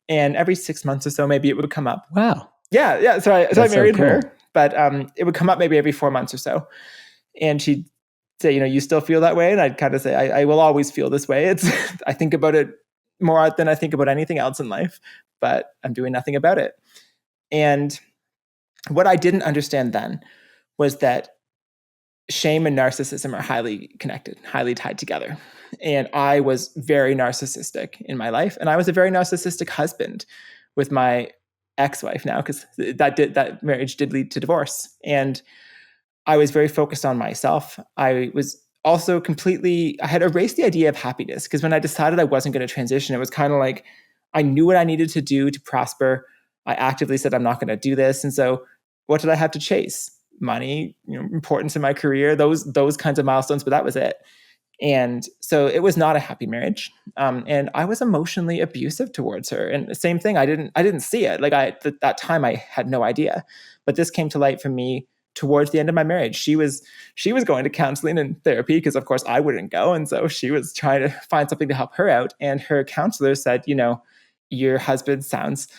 And every 6 months or so, maybe it would come up. Wow. Yeah. So I married her. But it would come up maybe every 4 months or so. And she'd say, you still feel that way? And I'd kind of say, I will always feel this way. I think about it more than I think about anything else in life, but I'm doing nothing about it. And what I didn't understand then was that shame and narcissism are highly connected, highly tied together. And I was very narcissistic in my life. And I was a very narcissistic husband with my ex-wife now, because that marriage did lead to divorce. And I was very focused on myself. I was also I had erased the idea of happiness, because when I decided I wasn't going to transition, it was kind of like I knew what I needed to do to prosper. I actively said, I'm not going to do this. And so what did I have to chase? Money, importance in my career, those kinds of milestones, but that was it. And so it was not a happy marriage. And I was emotionally abusive towards her. And the same thing, I didn't see it. Like that time I had no idea, but this came to light for me towards the end of my marriage. She was going to counseling and therapy because of course I wouldn't go. And so she was trying to find something to help her out. And her counselor said, your husband sounds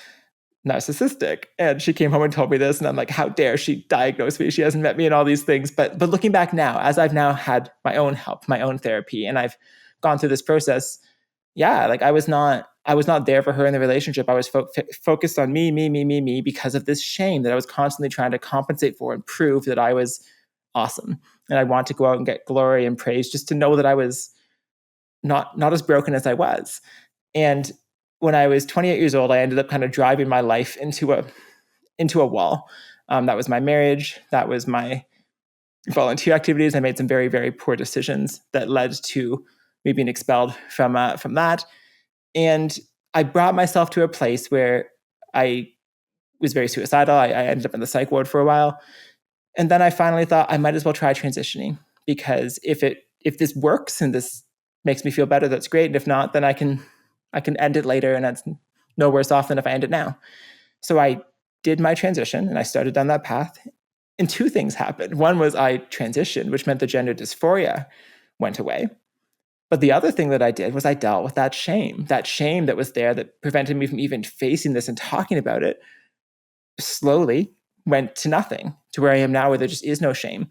narcissistic. And she came home and told me this. And I'm like, how dare she diagnose me? She hasn't met me and all these things. But looking back now, as I've now had my own help, my own therapy, and I've gone through this process, yeah, like I was not there for her in the relationship. I was focused on me because of this shame that I was constantly trying to compensate for and prove that I was awesome. And I want to go out and get glory and praise just to know that I was not as broken as I was. And when I was 28 years old, I ended up kind of driving my life into a wall. That was my marriage. That was my volunteer activities. I made some very, very poor decisions that led to me being expelled from that. And I brought myself to a place where I was very suicidal. I ended up in the psych ward for a while. And then I finally thought I might as well try transitioning, because if this works and this makes me feel better, that's great. And if not, then I can end it later, and that's no worse off than if I end it now. So I did my transition and I started down that path. And two things happened. One was I transitioned, which meant the gender dysphoria went away. But the other thing that I did was I dealt with that shame that was there that prevented me from even facing this and talking about it. Slowly went to nothing, to where I am now, where there just is no shame.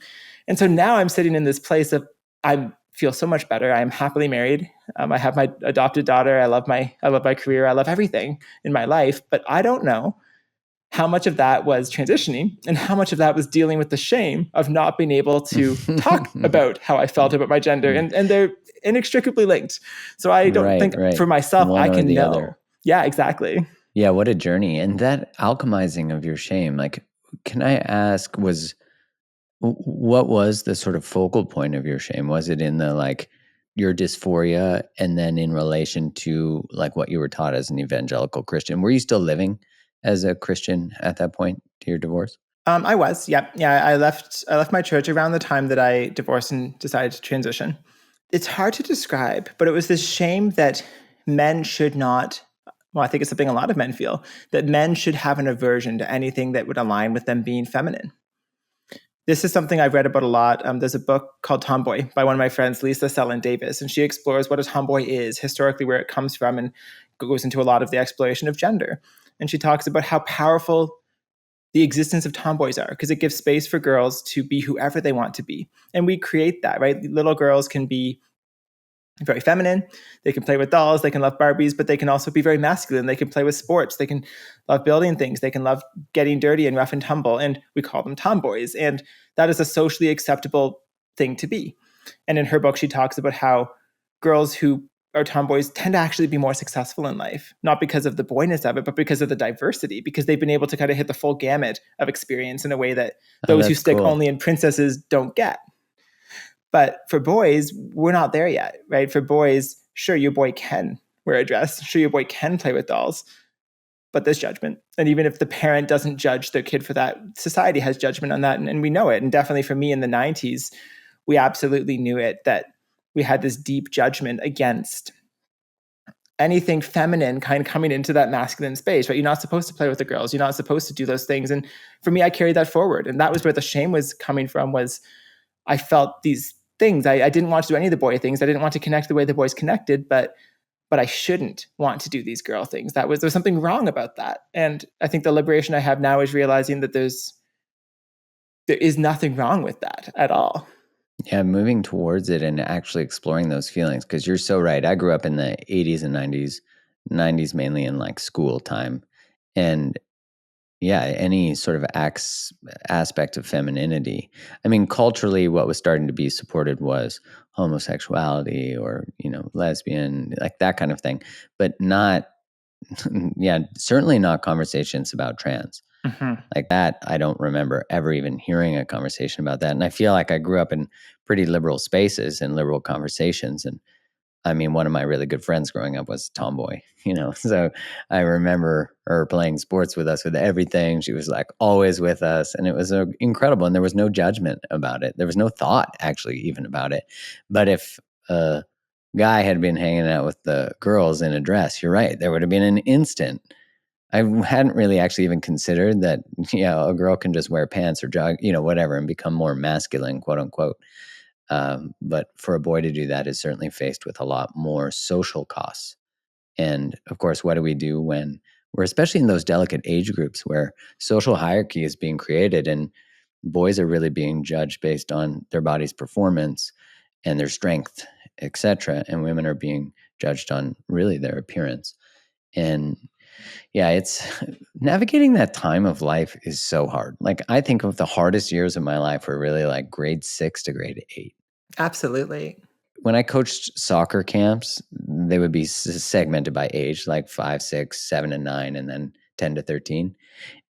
And so now I'm sitting in this place of I feel so much better. I am happily married. I have my adopted daughter. I love my career. I love everything in my life. But I don't know how much of that was transitioning and how much of that was dealing with the shame of not being able to talk about how I felt about my gender. And they're inextricably linked. So I don't think for myself, one I can the know. Other. Yeah, exactly. Yeah, what a journey. And that alchemizing of your shame, like, can I ask, what was the sort of focal point of your shame? Was it in the like your dysphoria, and then in relation to like what you were taught as an evangelical Christian? Were you still living as a Christian at that point to your divorce? I was, yeah. I left my church around the time that I divorced and decided to transition. It's hard to describe, but it was this shame that men should not, well, I think it's something a lot of men feel, that men should have an aversion to anything that would align with them being feminine. This is something I've read about a lot. There's a book called Tomboy by one of my friends, Lisa Sellen Davis, and she explores what a tomboy is, historically where it comes from, and goes into a lot of the exploration of gender. And she talks about how powerful the existence of tomboys are, because it gives space for girls to be whoever they want to be. And we create that, right? Little girls can be very feminine. They can play with dolls. They can love Barbies, but they can also be very masculine. They can play with sports. They can love building things. They can love getting dirty and rough and tumble. And we call them tomboys. And that is a socially acceptable thing to be. And in her book, she talks about how girls who are tomboys tend to actually be more successful in life, not because of the boyness of it, but because of the diversity, because they've been able to kind of hit the full gamut of experience in a way that those who stick only in princesses don't get. But for boys, we're not there yet, right? For boys, sure, your boy can wear a dress. Sure, your boy can play with dolls, but there's judgment. And even if the parent doesn't judge their kid for that, society has judgment on that. And we know it. And definitely for me in the 90s, we absolutely knew it, that we had this deep judgment against anything feminine kind of coming into that masculine space, right? You're not supposed to play with the girls. You're not supposed to do those things. And for me, I carried that forward. And that was where the shame was coming from, was I felt these things. I didn't want to do any of the boy things. I didn't want to connect the way the boys connected, but I shouldn't want to do these girl things. There's something wrong about that. And I think the liberation I have now is realizing that there is nothing wrong with that at all. Yeah, moving towards it and actually exploring those feelings, because you're so right. I grew up in the 80s and 90s mainly in like school time. And yeah, any sort of aspect of femininity. I mean, culturally, what was starting to be supported was homosexuality or, lesbian, like that kind of thing, but not, yeah, certainly not conversations about trans. Mm-hmm. Like that, I don't remember ever even hearing a conversation about that. And I feel like I grew up in pretty liberal spaces and liberal conversations. And I mean, one of my really good friends growing up was a tomboy, so I remember her playing sports with us with everything. She was like always with us, and it was incredible. And there was no judgment about it. There was no thought actually even about it. But if a guy had been hanging out with the girls in a dress, you're right, there would have been an instant. I hadn't really actually even considered that, a girl can just wear pants or jog, whatever, and become more masculine, quote unquote. But for a boy to do that is certainly faced with a lot more social costs. And of course, what do we do when we're especially in those delicate age groups where social hierarchy is being created and boys are really being judged based on their body's performance and their strength, etc., and women are being judged on really their appearance. And yeah, it's navigating that time of life is so hard. Like I think of the hardest years of my life were really like grade 6 to grade 8. Absolutely. When I coached soccer camps, they would be segmented by age, like 5, 6, 7, and 9, and then 10 to 13.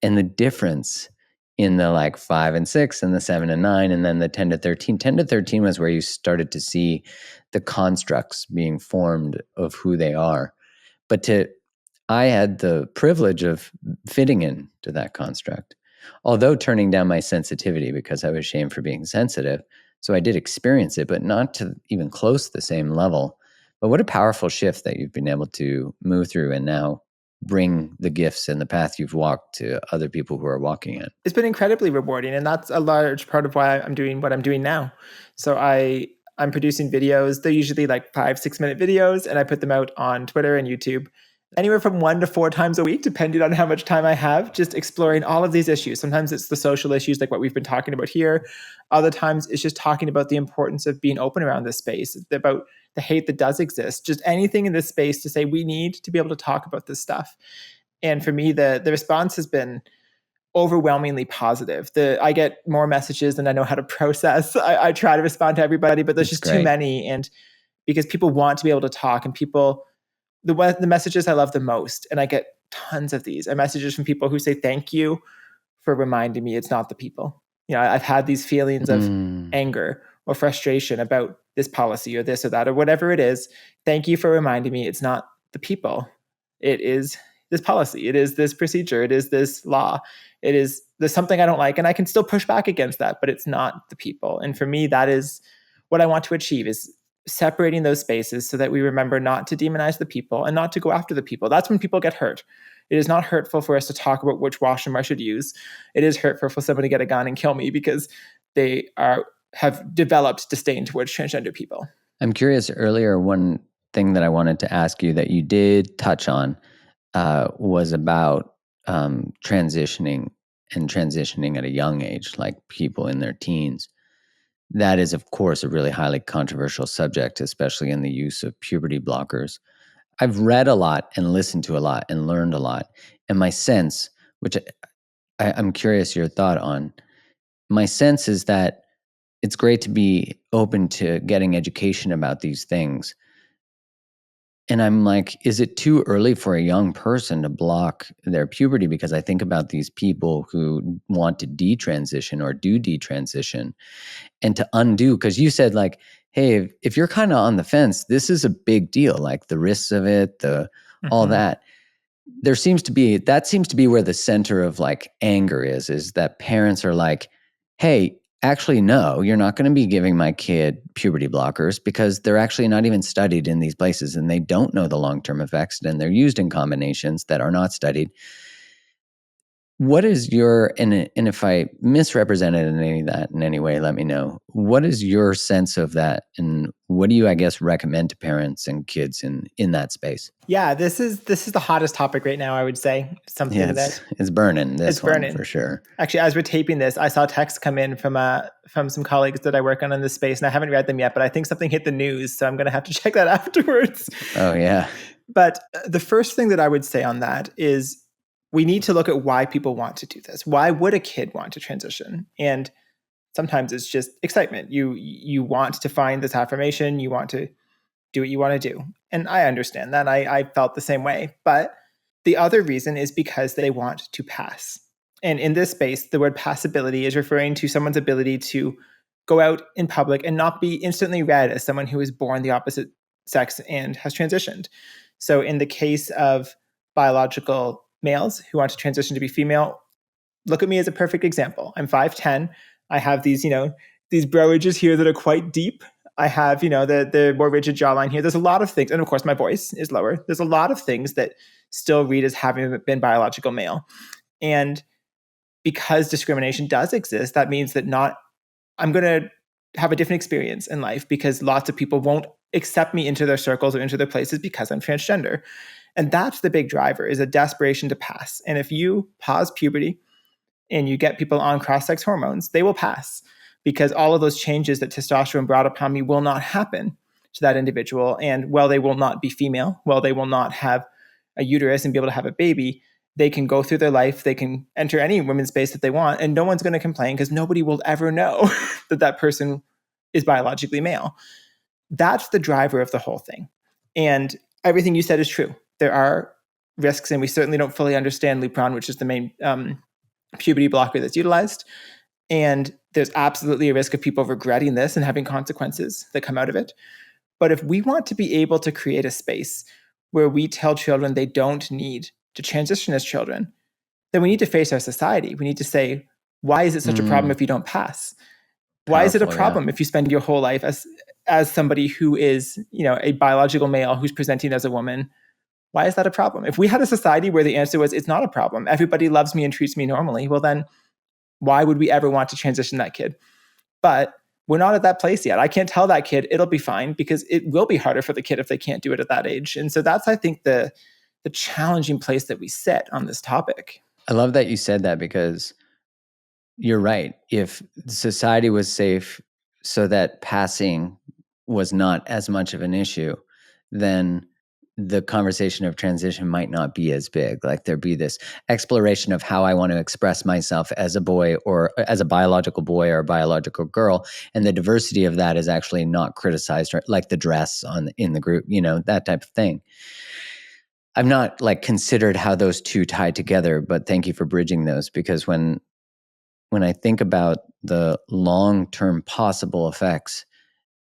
And the difference in the like 5 and 6 and the 7 and 9, and then the 10 to 13. 10 to 13 was where you started to see the constructs being formed of who they are. But I had the privilege of fitting into that construct, although turning down my sensitivity because I was shamed for being sensitive. So I did experience it, but not to even close the same level. But what a powerful shift that you've been able to move through and now bring the gifts and the path you've walked to other people who are walking it. It's been incredibly rewarding, and that's a large part of why I'm doing what I'm doing now. So I'm producing videos. They're usually like 5-6 minute videos, and I put them out on Twitter and YouTube anywhere from 1 to 4 times a week, depending on how much time I have, just exploring all of these issues. Sometimes it's the social issues like what we've been talking about here. Other times it's just talking about the importance of being open around this space, it's about the hate that does exist, just anything in this space to say we need to be able to talk about this stuff. And for me, the response has been overwhelmingly positive. I get more messages than I know how to process. I try to respond to everybody, but there's That's just too great. many. And because people want to be able to talk, and people, the messages I love the most, and I get tons of these, are messages from people who say, thank you for reminding me it's not the people. I've had these feelings of anger or frustration about this policy or this or that or whatever it is. Thank you for reminding me it's not the people. It is this policy. It is this procedure. It is this law. There's something I don't like, and I can still push back against that, but it's not the people. And for me, that is what I want to achieve, is separating those spaces so that we remember not to demonize the people and not to go after the people. That's when people get hurt. It is not hurtful for us to talk about which washroom I should use. It is hurtful for somebody to get a gun and kill me because they have developed disdain towards transgender people. I'm curious, earlier, one thing that I wanted to ask you that you did touch on was about transitioning at a young age, like people in their teens. That is, of course, a really highly controversial subject, especially in the use of puberty blockers. I've read a lot and listened to a lot and learned a lot. And my sense, which I'm curious your thought on, my sense is that it's great to be open to getting education about these things. And I'm like, is it too early for a young person to block their puberty? Because I think about these people who want to detransition or do detransition and to undo, because you said, like, hey, if you're kind of on the fence, this is a big deal, like the risks of it, all that. That seems to be where the center of like anger is that parents are like, hey, actually, no, you're not going to be giving my kid puberty blockers because they're actually not even studied in these places and they don't know the long-term effects, and they're used in combinations that are not studied. What is and if I misrepresented in any way, let me know. What is your sense of that, and what do you, I guess, recommend to parents and kids in that space? Yeah, this is the hottest topic right now, I would say. Something it's burning. It's burning for sure. Actually, as we're taping this, I saw texts come in from some colleagues that I work on in this space, and I haven't read them yet, but I think something hit the news, so I'm going to have to check that afterwards. Oh, yeah. But the first thing that I would say on that is we need to look at why people want to do this. Why would a kid want to transition? And sometimes it's just excitement. You want to find this affirmation. You want to do what you want to do. And I understand that. I felt the same way. But the other reason is because they want to pass. And in this space, the word passability is referring to someone's ability to go out in public and not be instantly read as someone who is born the opposite sex and has transitioned. So in the case of biological males who want to transition to be female, look at me as a perfect example. I'm 5'10". I have these browages here that are quite deep. I have, the more rigid jawline here. There's a lot of things. And of course, my voice is lower. There's a lot of things that still read as having been biological male. And because discrimination does exist, that means that I'm going to have a different experience in life because lots of people won't accept me into their circles or into their places because I'm transgender. And that's the big driver, is a desperation to pass. And if you pause puberty and you get people on cross-sex hormones, they will pass because all of those changes that testosterone brought upon me will not happen to that individual. And while they will not be female, while they will not have a uterus and be able to have a baby, they can go through their life, they can enter any women's space that they want, and no one's going to complain because nobody will ever know that person is biologically male. That's the driver of the whole thing. And everything you said is true. There are risks, and we certainly don't fully understand Lupron, which is the main puberty blocker that's utilized. And there's absolutely a risk of people regretting this and having consequences that come out of it. But if we want to be able to create a space where we tell children they don't need to transition as children, then we need to face our society. We need to say, why is it such a problem if you don't pass? Why is it a problem if you spend your whole life as somebody who is, a biological male who's presenting as a woman? Why is that a problem? If we had a society where the answer was, it's not a problem, everybody loves me and treats me normally, well then, why would we ever want to transition that kid? But we're not at that place yet. I can't tell that kid it'll be fine because it will be harder for the kid if they can't do it at that age. And so that's, I think, the challenging place that we sit on this topic. I love that you said that because you're right. If society was safe so that passing was not as much of an issue, then the conversation of transition might not be as big. Like there'd be this exploration of how I want to express myself as a boy or as a biological boy or a biological girl. And the diversity of that is actually not criticized, like the dress in the group, that type of thing. I've not like considered how those two tie together, but thank you for bridging those, because when I think about the long-term possible effects,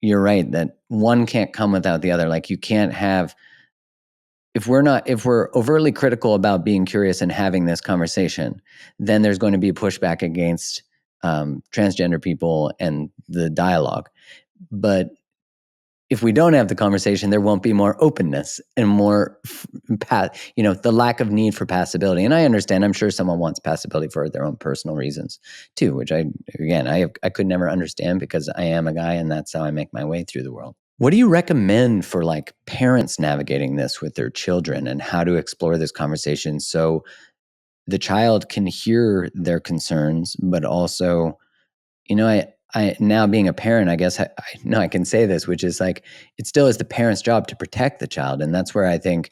you're right that one can't come without the other. Like you can't have, if we're overtly critical about being curious and having this conversation, then there's going to be pushback against transgender people and the dialogue. But if we don't have the conversation, there won't be more openness and more, the lack of need for passability. And I understand, I'm sure someone wants passability for their own personal reasons too, which I could never understand because I am a guy and that's how I make my way through the world. What do you recommend for like parents navigating this with their children and how to explore this conversation so the child can hear their concerns, but also, I now being a parent, I guess I know I can say this, which is like, it still is the parent's job to protect the child. And that's where I think,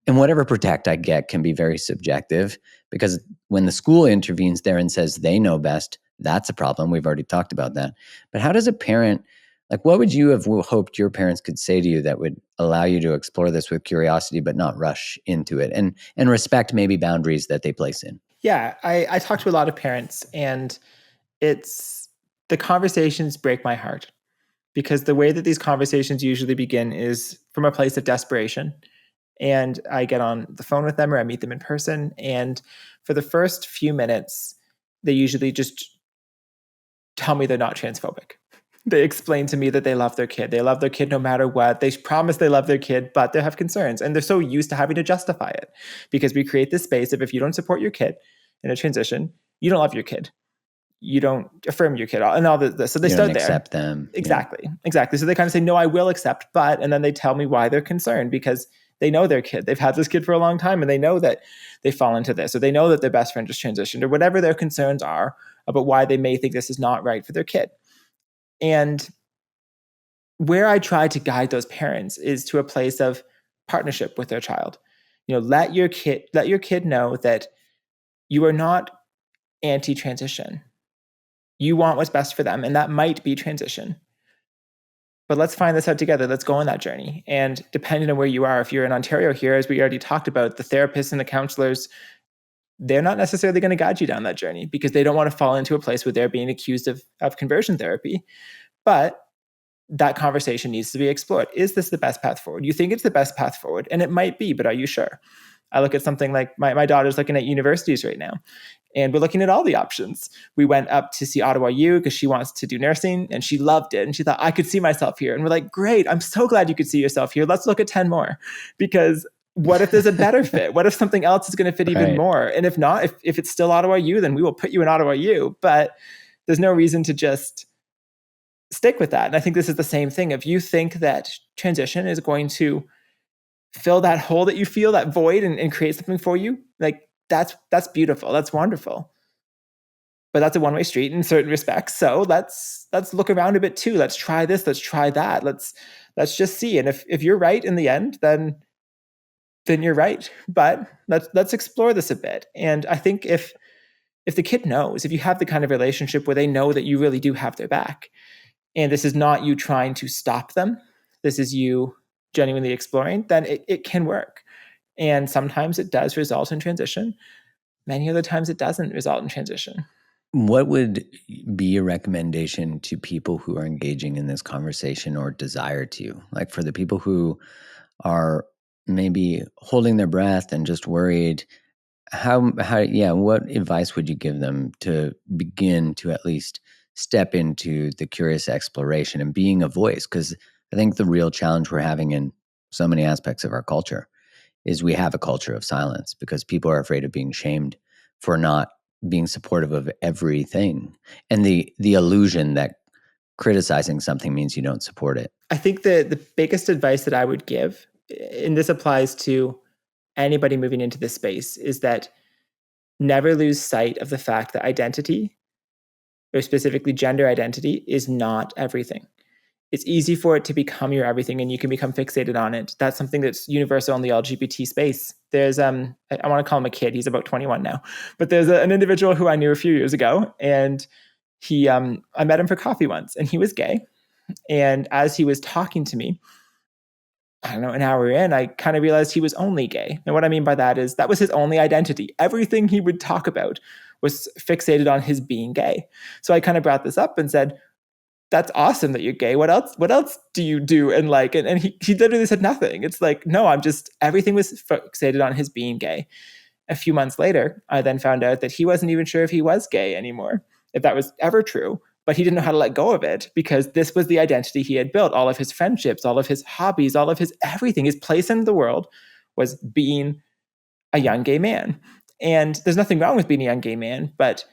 and whatever protect I get can be very subjective, because when the school intervenes there and says they know best, that's a problem. We've already talked about that. But how does a parent, like what would you have hoped your parents could say to you that would allow you to explore this with curiosity, but not rush into it and respect maybe boundaries that they place in? Yeah, I talk to a lot of parents, and the conversations break my heart, because the way that these conversations usually begin is from a place of desperation. And I get on the phone with them or I meet them in person. And for the first few minutes, they usually just tell me they're not transphobic. They explain to me that they love their kid. They love their kid no matter what. They promise they love their kid, but they have concerns. And they're so used to having to justify it, because we create this space of, if you don't support your kid in a transition, you don't love your kid. You don't affirm your kid and all this. So they start there. Accept them. Exactly. Yeah. Exactly. So they kind of say, no, I will accept, but, and then they tell me why they're concerned, because they know their kid. They've had this kid for a long time and they know that they fall into this, or they know that their best friend just transitioned, or whatever their concerns are about why they may think this is not right for their kid. And where I try to guide those parents is to a place of partnership with their child. Let your kid know that you are not anti-transition. You want what's best for them, and that might be transition. But let's find this out together. Let's go on that journey. And depending on where you are, if you're in Ontario here, as we already talked about, the therapists and the counselors, they're not necessarily going to guide you down that journey, because they don't want to fall into a place where they're being accused of conversion therapy. But that conversation needs to be explored. Is this the best path forward? You think it's the best path forward, and it might be, but are you sure? I look at something like my daughter's looking at universities right now, and we're looking at all the options. We went up to see Ottawa U because she wants to do nursing, and she loved it. And she thought, I could see myself here. And we're like, great, I'm so glad you could see yourself here. Let's look at 10 more, because what if there's a better fit? What if something else is going to fit even more? And if not, if it's still Ottawa U, then we will put you in Ottawa U. But there's no reason to just stick with that. And I think this is the same thing. If you think that transition is going to fill that hole that you feel, that void, and create something for you, like that's beautiful. That's wonderful. But that's a one-way street in certain respects. So let's look around a bit too. Let's try this. Let's try that. Let's just see. And if you're right in the end, then you're right. But let's explore this a bit. And I think if the kid knows, if you have the kind of relationship where they know that you really do have their back, and this is not you trying to stop them, this is you genuinely exploring, then it can work. And sometimes it does result in transition. Many other times it doesn't result in transition. What would be a recommendation to people who are engaging in this conversation or desire to? Like for the people who are maybe holding their breath and just worried, what advice would you give them to begin to at least step into the curious exploration and being a voice? Because I think the real challenge we're having in so many aspects of our culture is we have a culture of silence, because people are afraid of being shamed for not being supportive of everything, and the illusion that criticizing something means you don't support it. I think the biggest advice that I would give, and this applies to anybody moving into this space, is that never lose sight of the fact that identity, or specifically gender identity, is not everything. it's easy for it to become your everything and you can become fixated on it. That's something that's universal in the LGBT space. There's, I want to call him a kid. He's about 21 now, but there's an individual who I knew a few years ago, and I met him for coffee once, and he was gay. And as he was talking to me, I don't know, an hour in, I kind of realized he was only gay. And what I mean by that is that was his only identity. Everything he would talk about was fixated on his being gay. So I kind of brought this up and said, that's awesome that you're gay. What else do you do? And he literally said nothing. It's like, no, everything was fixated on his being gay. A few months later, I then found out that he wasn't even sure if he was gay anymore, if that was ever true, but he didn't know how to let go of it because this was the identity he had built. All of his friendships, all of his hobbies, all of his everything, his place in the world was being a young gay man. And there's nothing wrong with being a young gay man, but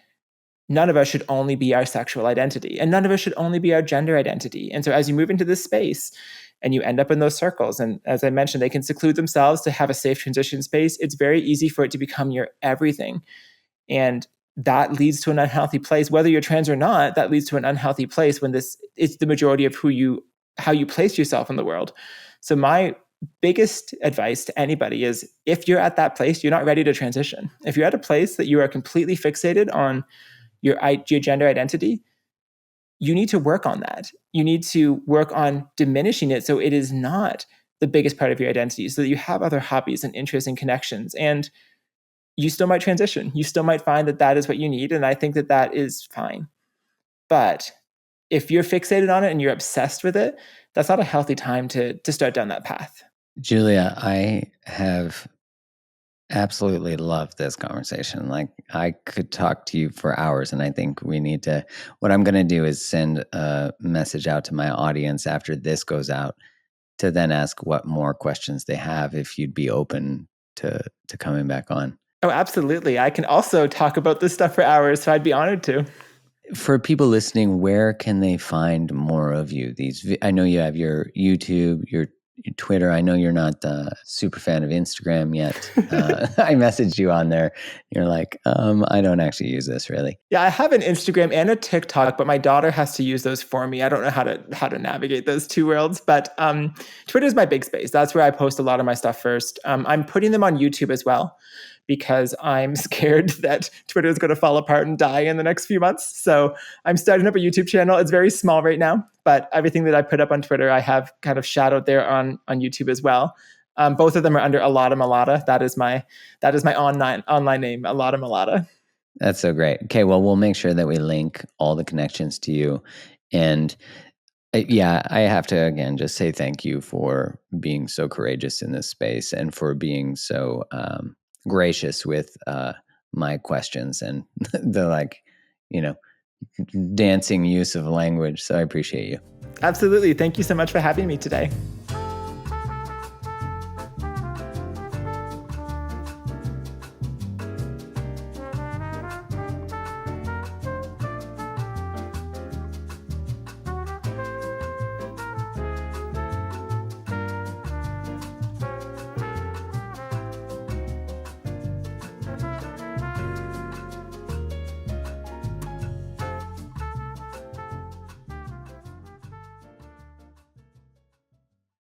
none of us should only be our sexual identity, and none of us should only be our gender identity. And so as you move into this space and you end up in those circles, and as I mentioned, they can seclude themselves to have a safe transition space, it's very easy for it to become your everything. And that leads to an unhealthy place. Whether you're trans or not, that leads to an unhealthy place when this is the majority of how you place yourself in the world. So my biggest advice to anybody is, if you're at that place, you're not ready to transition. If you're at a place that you are completely fixated on your gender identity, you need to work on that. You need to work on diminishing it so it is not the biggest part of your identity, so that you have other hobbies and interests and connections. And you still might transition. You still might find that that is what you need. And I think that that is fine. But if you're fixated on it and you're obsessed with it, that's not a healthy time to start down that path. Julia, I have absolutely loved this conversation. Like, I could talk to you for hours, and I think what I'm going to do is send a message out to my audience after this goes out to then ask what more questions they have, if you'd be open to coming back on. Oh, absolutely. I can also talk about this stuff for hours, so I'd be honored to. For people listening, where can they find more of you? I know you have your YouTube, your Twitter. I know you're not a super fan of Instagram yet. I messaged you on there. You're like, I don't actually use this really. Yeah, I have an Instagram and a TikTok, but my daughter has to use those for me. I don't know how to navigate those two worlds. But Twitter is my big space. That's where I post a lot of my stuff first. I'm putting them on YouTube as well, because I'm scared that Twitter is going to fall apart and die in the next few months. So I'm starting up a YouTube channel. It's very small right now, but everything that I put up on Twitter, I have kind of shadowed there on YouTube as well. Both of them are under Alotta Malott. That is my online name, Alotta Malott. That's so great. Okay, well, we'll make sure that we link all the connections to you. And yeah, I have to, again, just say thank you for being so courageous in this space and for being so gracious with my questions and the dancing use of language. So I appreciate you. Absolutely. Thank you so much for having me today.